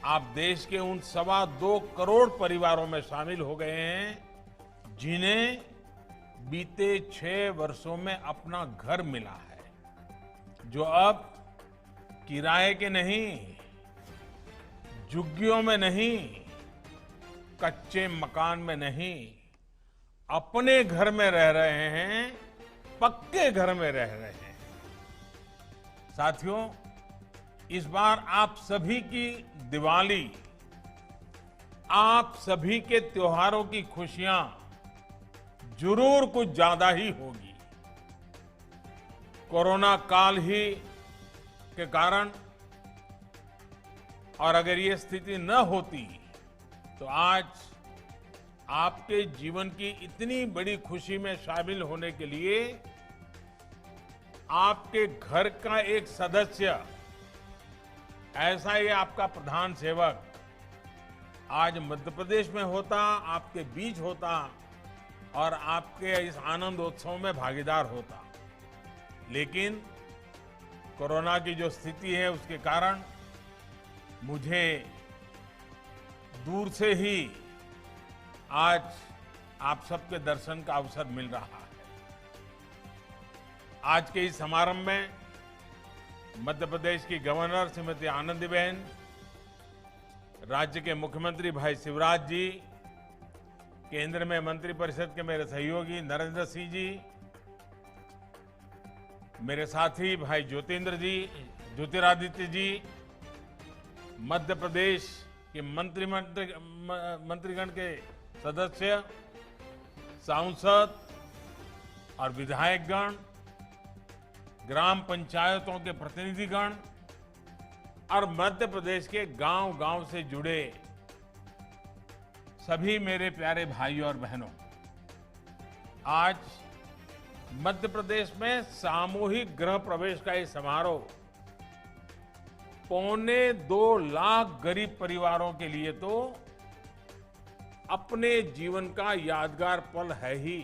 Speaker 3: आप देश के उन 2.25 करोड़ परिवारों में शामिल हो गए हैं जिन्हें बीते 6 वर्षों में अपना घर मिला है, जो अब किराए के नहीं, झुग्गियों में नहीं, कच्चे मकान में नहीं, अपने घर में रह रहे हैं, पक्के घर में रह रहे हैं। साथियों, इस बार आप सभी की दिवाली, आप सभी के त्योहारों की खुशियां जरूर कुछ ज्यादा ही होगी। कोरोना काल ही के कारण और अगर ये स्थिति न होती तो आज आपके जीवन की इतनी बड़ी खुशी में शामिल होने के लिए आपके घर का एक सदस्य, ऐसा ही आपका प्रधान सेवक आज मध्य प्रदेश में होता, आपके बीच होता और आपके इस आनंदोत्सव में भागीदार होता। लेकिन कोरोना की जो स्थिति है उसके कारण मुझे दूर से ही आज आप सबके दर्शन का अवसर मिल रहा है। आज के इस समारंभ में मध्य प्रदेश की गवर्नर श्रीमती आनंदीबेन, राज्य के मुख्यमंत्री भाई शिवराज जी, केंद्र में मंत्रिपरिषद के मेरे सहयोगी नरेंद्र सिंह जी, मेरे साथी भाई ज्योतिरादित्य जी, मध्य प्रदेश के मंत्रीगण के सदस्य, सांसद और विधायकगण, ग्राम पंचायतों के प्रतिनिधिगण और मध्य प्रदेश के गांव-गांव से जुड़े सभी मेरे प्यारे भाइयों और बहनों, आज मध्य प्रदेश में सामूहिक गृह प्रवेश का ये समारोह 2.25 लाख गरीब परिवारों के लिए तो अपने जीवन का यादगार पल है ही।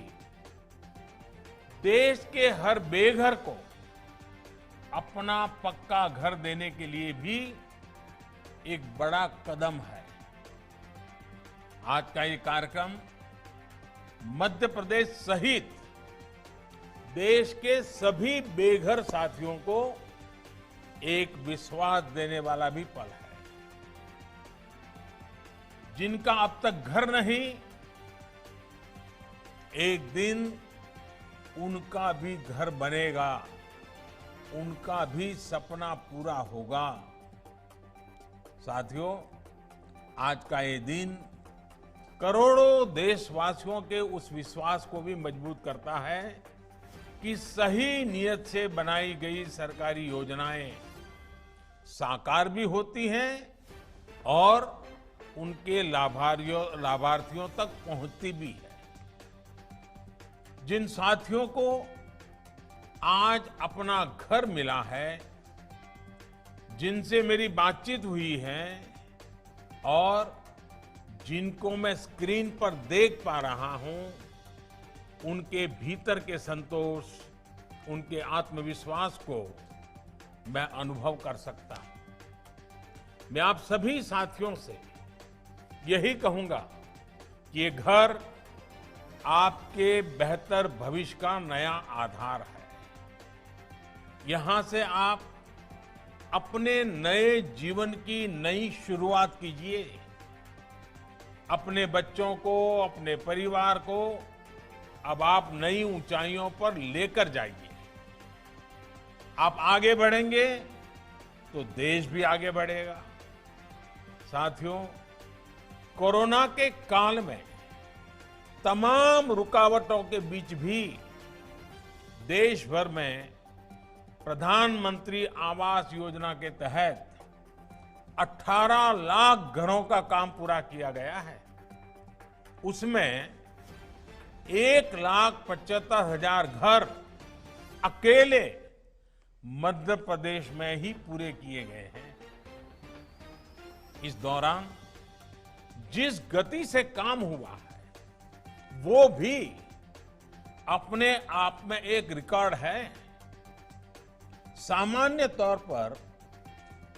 Speaker 3: देश के हर बेघर को अपना पक्का घर देने के लिए भी एक बड़ा कदम है। आज का ये कार्यक्रम मध्य प्रदेश सहित देश के सभी बेघर साथियों को एक विश्वास देने वाला भी पल है। जिनका अब तक घर नहीं, एक दिन उनका भी घर बनेगा, उनका भी सपना पूरा होगा। साथियों, आज का ये दिन करोड़ों देशवासियों के उस विश्वास को भी मजबूत करता है कि सही नियत से बनाई गई सरकारी योजनाएं साकार भी होती हैं और उनके लाभार्थियों तक पहुंचती भी है। जिन साथियों को आज अपना घर मिला है, जिनसे मेरी बातचीत हुई है और जिनको मैं स्क्रीन पर देख पा रहा हूं, उनके भीतर के संतोष, उनके आत्मविश्वास को मैं अनुभव कर सकता हूं। मैं आप सभी साथियों से यही कहूंगा कि ये घर आपके बेहतर भविष्य का नया आधार है। यहां से आप अपने नए जीवन की नई शुरुआत कीजिए। अपने बच्चों को, अपने परिवार को अब आप नई ऊंचाइयों पर लेकर जाइए। आप आगे बढ़ेंगे तो देश भी आगे बढ़ेगा। साथियों, कोरोना के काल में तमाम रुकावटों के बीच भी देश भर में प्रधानमंत्री आवास योजना के तहत 18 लाख घरों का काम पूरा किया गया है। उसमें 1,75,000 घर अकेले मध्य प्रदेश में ही पूरे किए गए हैं। इस दौरान जिस गति से काम हुआ है वो भी अपने आप में एक रिकॉर्ड है। सामान्य तौर पर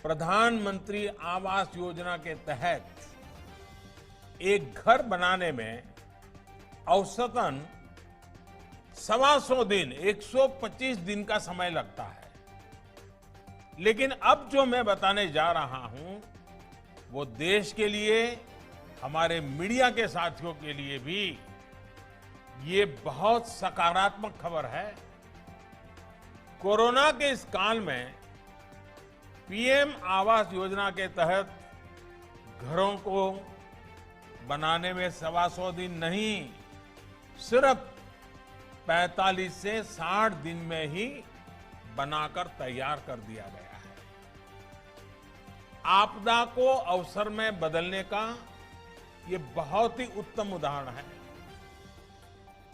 Speaker 3: प्रधानमंत्री आवास योजना के तहत एक घर बनाने में औसतन 125 दिन, 125 दिन का समय लगता है। लेकिन अब जो मैं बताने जा रहा हूं वो देश के लिए, हमारे मीडिया के साथियों के लिए भी ये बहुत सकारात्मक खबर है। कोरोना के इस काल में पीएम आवास योजना के तहत घरों को बनाने में 125 दिन नहीं, सिर्फ 45 से 60 दिन में ही बनाकर तैयार कर दिया गया है। आपदा को अवसर में बदलने का ये बहुत ही उत्तम उदाहरण है।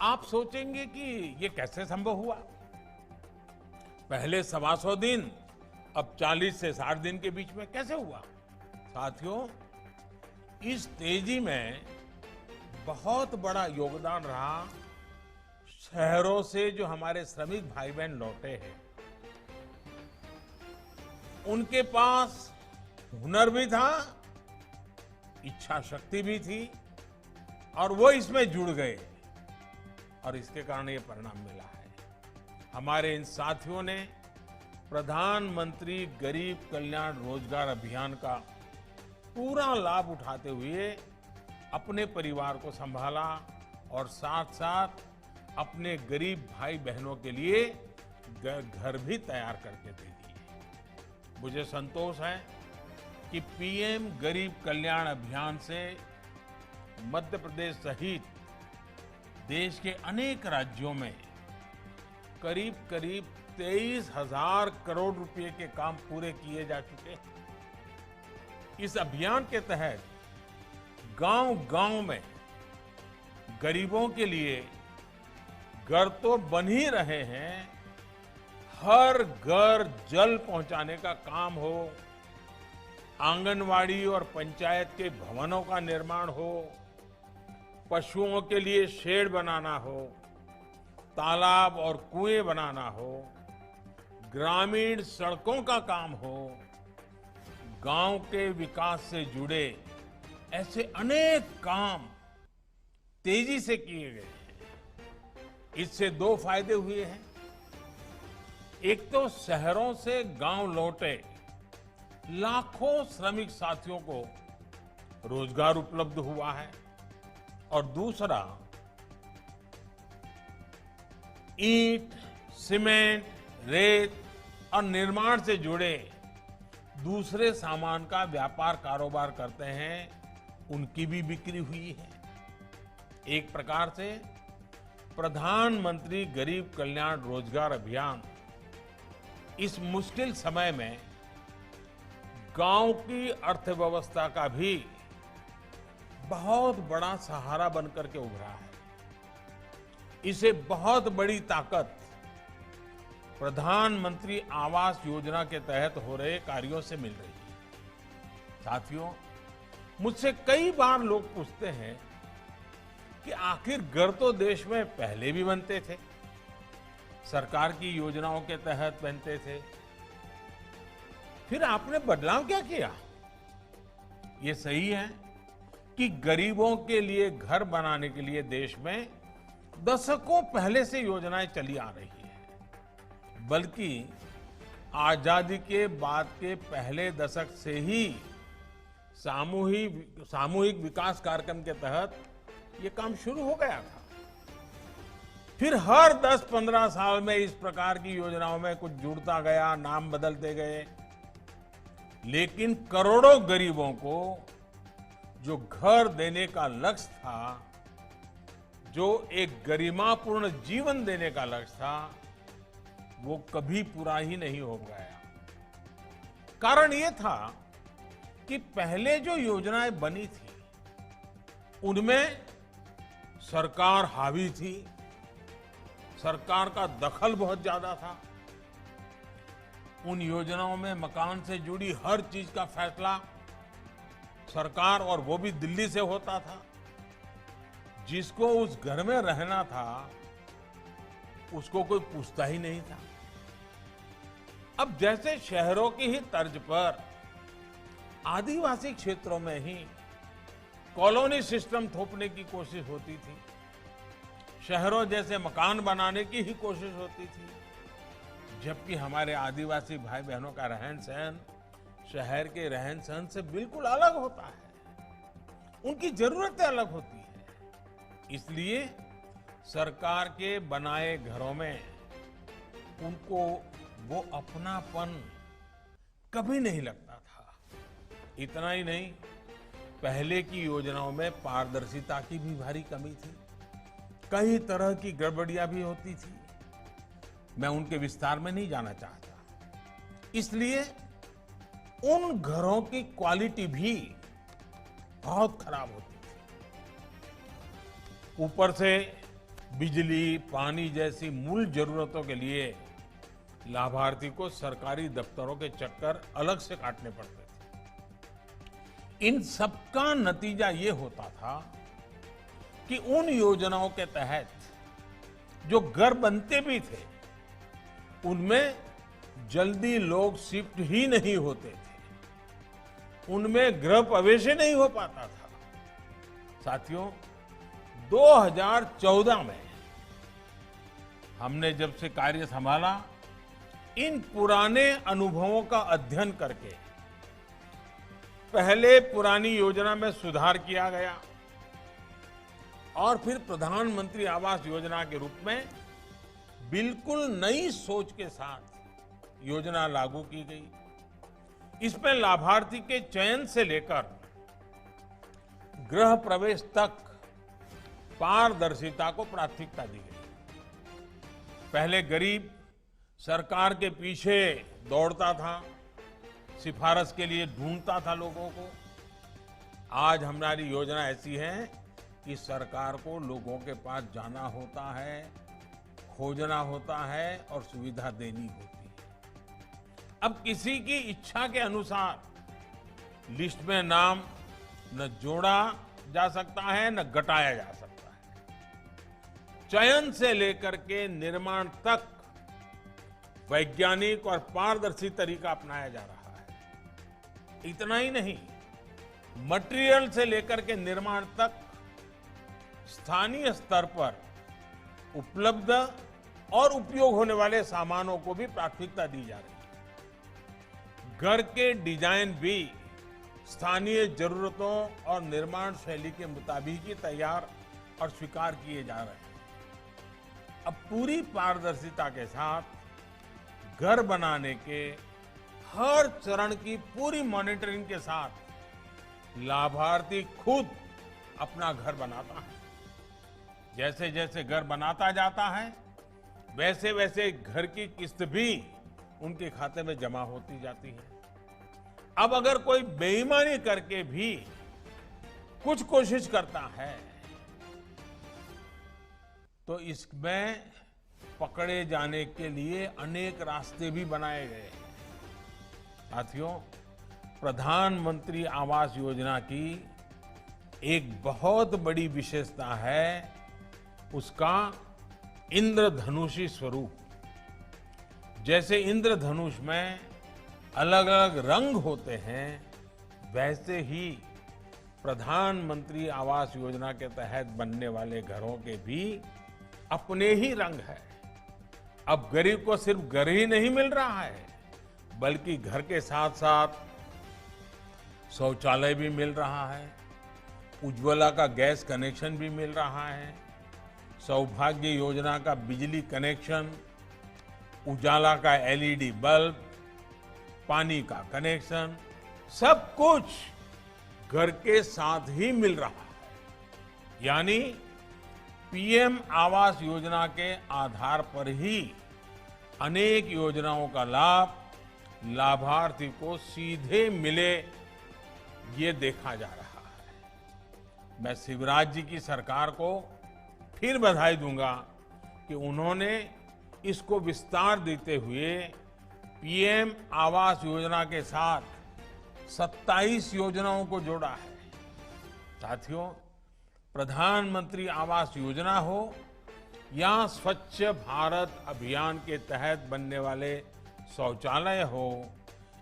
Speaker 3: आप सोचेंगे कि ये कैसे संभव हुआ? पहले 125 दिन, अब 40 से 60 दिन के बीच में कैसे हुआ? साथियों, इस तेजी में बहुत बड़ा योगदान रहा शहरों से जो हमारे श्रमिक भाई बहन लौटे हैं। उनके पास हुनर भी था, इच्छा शक्ति भी थी और वो इसमें जुड़ गए और इसके कारण ये परिणाम मिला है। हमारे इन साथियों ने प्रधानमंत्री गरीब कल्याण रोजगार अभियान का पूरा लाभ उठाते हुए अपने परिवार को संभाला और साथ साथ अपने गरीब भाई बहनों के लिए घर भी तैयार करके दे दिए। मुझे संतोष है कि पीएम गरीब कल्याण अभियान से मध्य प्रदेश सहित देश के अनेक राज्यों में करीब करीब 23,000 करोड़ रुपए के काम पूरे किए जा चुके हैं। इस अभियान के तहत गांव-गांव में गरीबों के लिए घर तो बन ही रहे हैं, हर घर जल पहुंचाने का काम हो, आंगनवाड़ी और पंचायत के भवनों का निर्माण हो, पशुओं के लिए शेड बनाना हो, तालाब और कुएं बनाना हो, ग्रामीण सड़कों का काम हो, गांव के विकास से जुड़े ऐसे अनेक काम तेजी से किए गए हैं। इससे दो फायदे हुए हैं। एक तो शहरों से गांव लौटे लाखों श्रमिक साथियों को रोजगार उपलब्ध हुआ है और दूसरा ईंट, सीमेंट, रेत और निर्माण से जुड़े दूसरे सामान का व्यापार कारोबार करते हैं, उनकी भी बिक्री हुई है। एक प्रकार से प्रधानमंत्री गरीब कल्याण रोजगार अभियान इस मुश्किल समय में गांव की अर्थव्यवस्था का भी बहुत बड़ा सहारा बनकर के उभरा है। इसे बहुत बड़ी ताकत प्रधानमंत्री आवास योजना के तहत हो रहे कार्यों से मिल रही है। साथियों, मुझसे कई बार लोग पूछते हैं कि आखिर घर तो देश में पहले भी बनते थे, सरकार की योजनाओं के तहत बनते थे, फिर आपने बदलाव क्या किया? ये सही है कि गरीबों के लिए घर बनाने के लिए देश में दशकों पहले से योजनाएं चली आ रही है, बल्कि आजादी के बाद के पहले दशक से ही सामूहिक विकास कार्यक्रम के तहत ये काम शुरू हो गया था। फिर हर 10-15 साल में इस प्रकार की योजनाओं में कुछ जुड़ता गया, नाम बदलते गए, लेकिन करोड़ों गरीबों को जो घर देने का लक्ष्य था, जो एक गरिमापूर्ण जीवन देने का लक्ष्य था, वो कभी पूरा ही नहीं हो गया। कारण ये था कि पहले जो योजनाएं बनी थी उनमें सरकार हावी थी, सरकार का दखल बहुत ज्यादा था। उन योजनाओं में मकान से जुड़ी हर चीज का फैसला सरकार, और वो भी दिल्ली से होता था। जिसको उस घर में रहना था उसको कोई पूछता ही नहीं था। अब जैसे शहरों की ही तर्ज पर आदिवासी क्षेत्रों में ही कॉलोनी सिस्टम थोपने की कोशिश होती थी, शहरों जैसे मकान बनाने की ही कोशिश होती थी, जबकि हमारे आदिवासी भाई बहनों का रहन सहन शहर के रहन सहन से बिल्कुल अलग होता है, उनकी जरूरतें अलग होती है। इसलिए सरकार के बनाए घरों में उनको वो अपनापन कभी नहीं लगता था। इतना ही नहीं, पहले की योजनाओं में पारदर्शिता की भी भारी कमी थी, कई तरह की गड़बड़ियां भी होती थी। मैं उनके विस्तार में नहीं जाना चाहता। इसलिए उन घरों की क्वालिटी भी बहुत खराब होती थी। ऊपर से बिजली, पानी जैसी मूल जरूरतों के लिए लाभार्थी को सरकारी दफ्तरों के चक्कर अलग से काटने पड़ते थे। इन सबका नतीजा ये होता था कि उन योजनाओं के तहत जो घर बनते भी थे उनमें जल्दी लोग शिफ्ट ही नहीं होते थे, उनमें गृह प्रवेश ही नहीं हो पाता था। साथियों, 2014 में हमने जब से कार्य संभाला, इन पुराने अनुभवों का अध्ययन करके पहले पुरानी योजना में सुधार किया गया और फिर प्रधानमंत्री आवास योजना के रूप में बिल्कुल नई सोच के साथ योजना लागू की गई। इसमें लाभार्थी के चयन से लेकर गृह प्रवेश तक पारदर्शिता को प्राथमिकता दी गई। पहले गरीब सरकार के पीछे दौड़ता था, सिफारिश के लिए ढूंढता था लोगों को। आज हमारी योजना ऐसी है कि सरकार को लोगों के पास जाना होता है, खोजना होता है और सुविधा देनी होती है। अब किसी की इच्छा के अनुसार लिस्ट में नाम न जोड़ा जा सकता है न घटाया जा सकता है। चयन से लेकर के निर्माण तक वैज्ञानिक और पारदर्शी तरीका अपनाया जा रहा है। इतना ही नहीं, मटेरियल से लेकर के निर्माण तक स्थानीय स्तर पर उपलब्ध और उपयोग होने वाले सामानों को भी प्राथमिकता दी जा रही है। घर के डिजाइन भी स्थानीय जरूरतों और निर्माण शैली के मुताबिक ही तैयार और स्वीकार किए जा रहे हैं। अब पूरी पारदर्शिता के साथ घर बनाने के हर चरण की पूरी मॉनिटरिंग के साथ लाभार्थी खुद अपना घर बनाता है। जैसे जैसे घर बनाता जाता है वैसे वैसे घर की किस्त भी उनके खाते में जमा होती जाती है। अब अगर कोई बेईमानी करके भी कुछ कोशिश करता है तो इसमें पकड़े जाने के लिए अनेक रास्ते भी बनाए गए हैं। साथियों, प्रधानमंत्री आवास योजना की एक बहुत बड़ी विशेषता है उसका इंद्रधनुषी स्वरूप। जैसे इंद्रधनुष में अलग अलग रंग होते हैं, वैसे ही प्रधानमंत्री आवास योजना के तहत बनने वाले घरों के भी अपने ही रंग है। अब गरीब को सिर्फ घर ही नहीं मिल रहा है, बल्कि घर के साथ साथ शौचालय भी मिल रहा है, उज्ज्वला का गैस कनेक्शन भी मिल रहा है, सौभाग्य योजना का बिजली कनेक्शन, उजाला का एलईडी बल्ब, पानी का कनेक्शन, सब कुछ घर के साथ ही मिल रहा है। यानी पीएम आवास योजना के आधार पर ही अनेक योजनाओं का लाभ लाभार्थी को सीधे मिले, ये देखा जा रहा है। मैं शिवराज जी की सरकार को फिर बधाई दूंगा कि उन्होंने इसको विस्तार देते हुए पीएम आवास योजना के साथ 27 योजनाओं को जोड़ा है। साथियों, प्रधानमंत्री आवास योजना हो या स्वच्छ भारत अभियान के तहत बनने वाले शौचालय हो,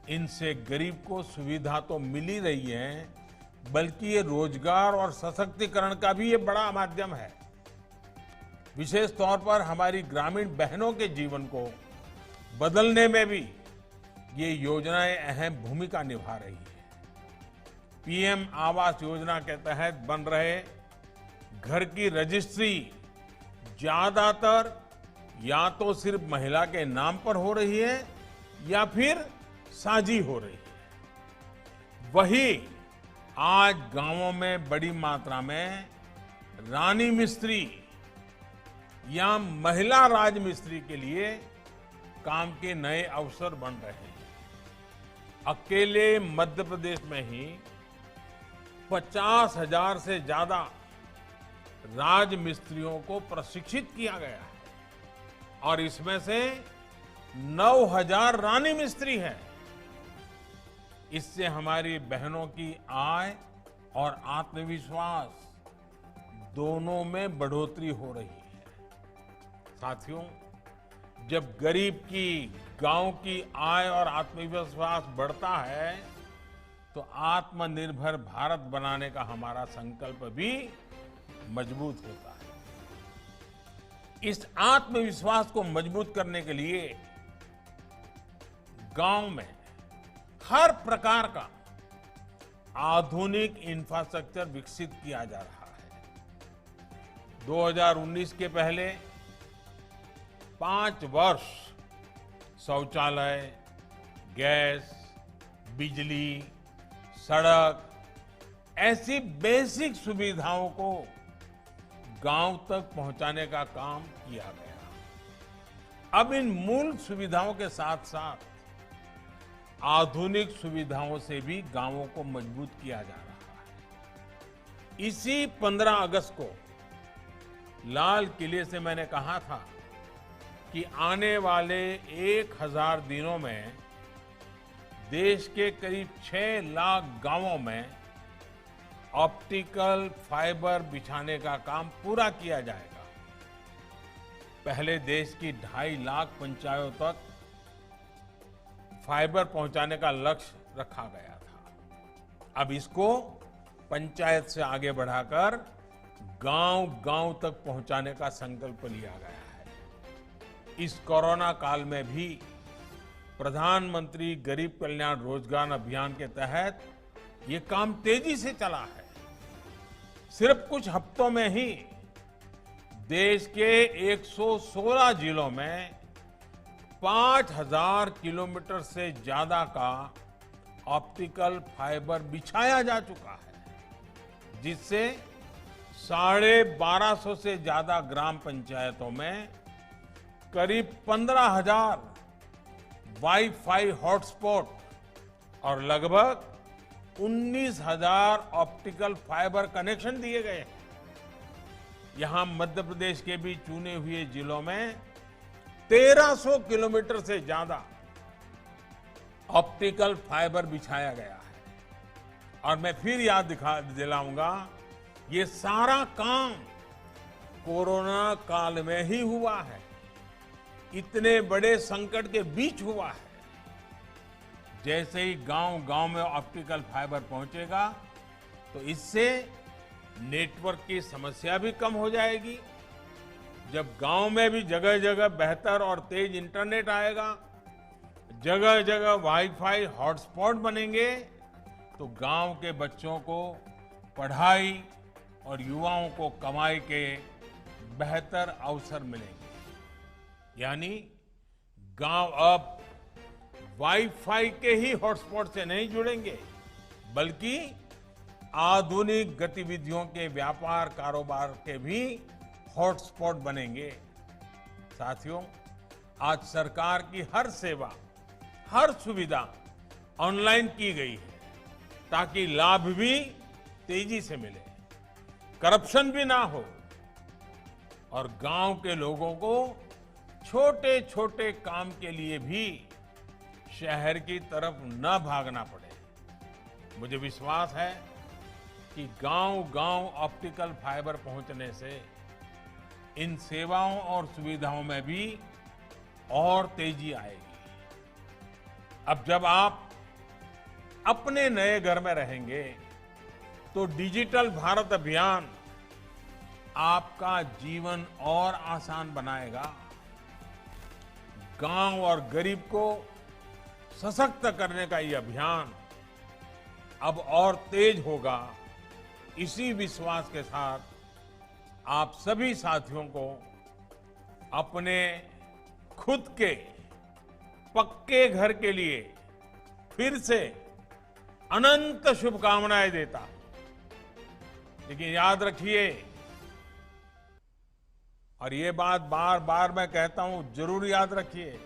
Speaker 3: इनसे गरीब को सुविधा तो मिल ही रही है, बल्कि ये रोजगार और सशक्तिकरण का भी ये बड़ा माध्यम है। विशेष तौर पर हमारी ग्रामीण बहनों के जीवन को बदलने में भी ये योजनाएं अहम भूमिका निभा रही है। पीएम आवास योजना के तहत बन रहे घर की रजिस्ट्री ज्यादातर या तो सिर्फ महिला के नाम पर हो रही है या फिर साझी हो रही है। वही आज गांवों में बड़ी मात्रा में रानी मिस्त्री या महिला राज मिस्त्री के लिए काम के नए अवसर बन रहे हैं। अकेले मध्य प्रदेश में ही 50,000 से ज्यादा राज मिस्त्रियों को प्रशिक्षित किया गया है और इसमें से 9,000 रानी मिस्त्री हैं। इससे हमारी बहनों की आय और आत्मविश्वास दोनों में बढ़ोतरी हो रही है। साथियों, जब गरीब की, गांव की आय और आत्मविश्वास बढ़ता है तो आत्मनिर्भर भारत बनाने का हमारा संकल्प भी मजबूत होता है। इस आत्मविश्वास को मजबूत करने के लिए गांव में हर प्रकार का आधुनिक इंफ्रास्ट्रक्चर विकसित किया जा रहा है। 2019 के पहले 5 वर्ष शौचालय, गैस, बिजली, सड़क, ऐसी बेसिक सुविधाओं को गांव तक पहुंचाने का काम किया गया। अब इन मूल सुविधाओं के साथ साथ आधुनिक सुविधाओं से भी गांवों को मजबूत किया जा रहा है। इसी 15 अगस्त को लाल किले से मैंने कहा था कि आने वाले 1000 दिनों में देश के करीब 6 लाख गांवों में ऑप्टिकल फाइबर बिछाने का काम पूरा किया जाएगा। पहले देश की 2.5 लाख पंचायतों तक फाइबर पहुंचाने का लक्ष्य रखा गया था। अब इसको पंचायत से आगे बढ़ाकर गांव-गांव तक पहुंचाने का संकल्प लिया गया है। इस कोरोना काल में भी प्रधानमंत्री गरीब कल्याण रोजगार अभियान के तहत ये काम तेजी से चला है। सिर्फ कुछ हफ्तों में ही देश के 116 जिलों में 5000 किलोमीटर से ज्यादा का ऑप्टिकल फाइबर बिछाया जा चुका है, जिससे 1250 से ज्यादा ग्राम पंचायतों में करीब 15,000 वाईफाई हॉटस्पॉट और लगभग 19,000 ऑप्टिकल फाइबर कनेक्शन दिए गए हैं। यहां मध्य प्रदेश के भी चुने हुए जिलों में 1300 किलोमीटर से ज्यादा ऑप्टिकल फाइबर बिछाया गया है। और मैं फिर याद दिलाऊंगा ये सारा काम कोरोना काल में ही हुआ है, इतने बड़े संकट के बीच हुआ है। जैसे ही गांव-गांव में ऑप्टिकल फाइबर पहुंचेगा तो इससे नेटवर्क की समस्या भी कम हो जाएगी। जब गांव में भी जगह जगह बेहतर और तेज इंटरनेट आएगा, जगह जगह वाईफाई हॉटस्पॉट बनेंगे, तो गांव के बच्चों को पढ़ाई और युवाओं को कमाई के बेहतर अवसर मिलेंगे। यानी गांव अब वाईफाई के ही हॉटस्पॉट से नहीं जुड़ेंगे, बल्कि आधुनिक गतिविधियों के व्यापार कारोबार के भी हॉटस्पॉट बनेंगे। साथियों, आज सरकार की हर सेवा, हर सुविधा ऑनलाइन की गई है, ताकि लाभ भी तेजी से मिले, करप्शन भी ना हो और गांव के लोगों को छोटे छोटे काम के लिए भी शहर की तरफ न भागना पड़े। मुझे विश्वास है कि गांव-गांव ऑप्टिकल फाइबर पहुंचने से इन सेवाओं और सुविधाओं में भी और तेजी आएगी। अब जब आप अपने नए घर में रहेंगे तो डिजिटल भारत अभियान आपका जीवन और आसान बनाएगा। गांव और गरीब को सशक्त करने का ये अभियान अब और तेज होगा। इसी विश्वास के साथ आप सभी साथियों को अपने खुद के पक्के घर के लिए फिर से अनंत शुभकामनाएं देता हूं। लेकिन याद रखिए, और ये बात बार बार मैं कहता हूं, जरूर याद रखिए,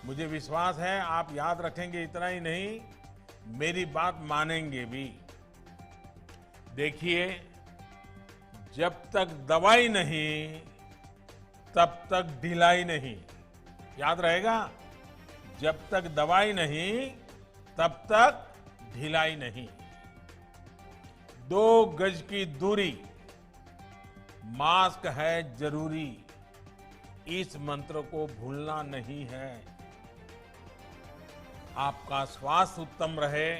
Speaker 3: मुझे विश्वास है आप याद रखेंगे, इतना ही नहीं मेरी बात मानेंगे भी। देखिए, जब तक दवाई नहीं तब तक ढिलाई नहीं। याद रहेगा, जब तक दवाई नहीं तब तक ढिलाई नहीं। 2 गज की दूरी, मास्क है जरूरी, इस मंत्र को भूलना नहीं है। आपका स्वास्थ्य उत्तम रहे,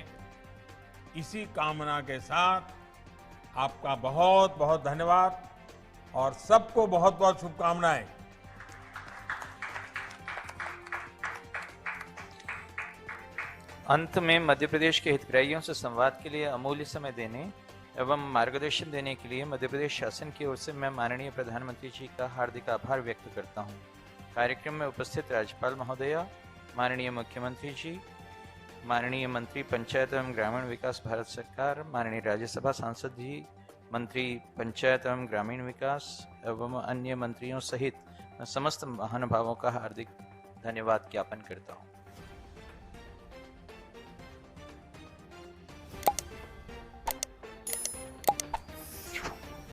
Speaker 3: इसी कामना के साथ आपका बहुत बहुत धन्यवाद और सबको बहुत बहुत शुभकामनाएं।
Speaker 2: अंत में मध्य प्रदेश के हितग्राहियों से संवाद के लिए अमूल्य समय देने एवं मार्गदर्शन देने के लिए मध्य प्रदेश शासन की ओर से मैं माननीय प्रधानमंत्री जी का हार्दिक आभार व्यक्त करता हूं। कार्यक्रम में उपस्थित राज्यपाल महोदया, माननीय मुख्यमंत्री जी, माननीय मंत्री पंचायत एवं ग्रामीण विकास भारत सरकार, माननीय राज्यसभा सांसद जी, मंत्री पंचायत एवं ग्रामीण विकास एवं अन्य मंत्रियों सहित समस्त महानुभावों का हार्दिक धन्यवाद ज्ञापन करता हूँ।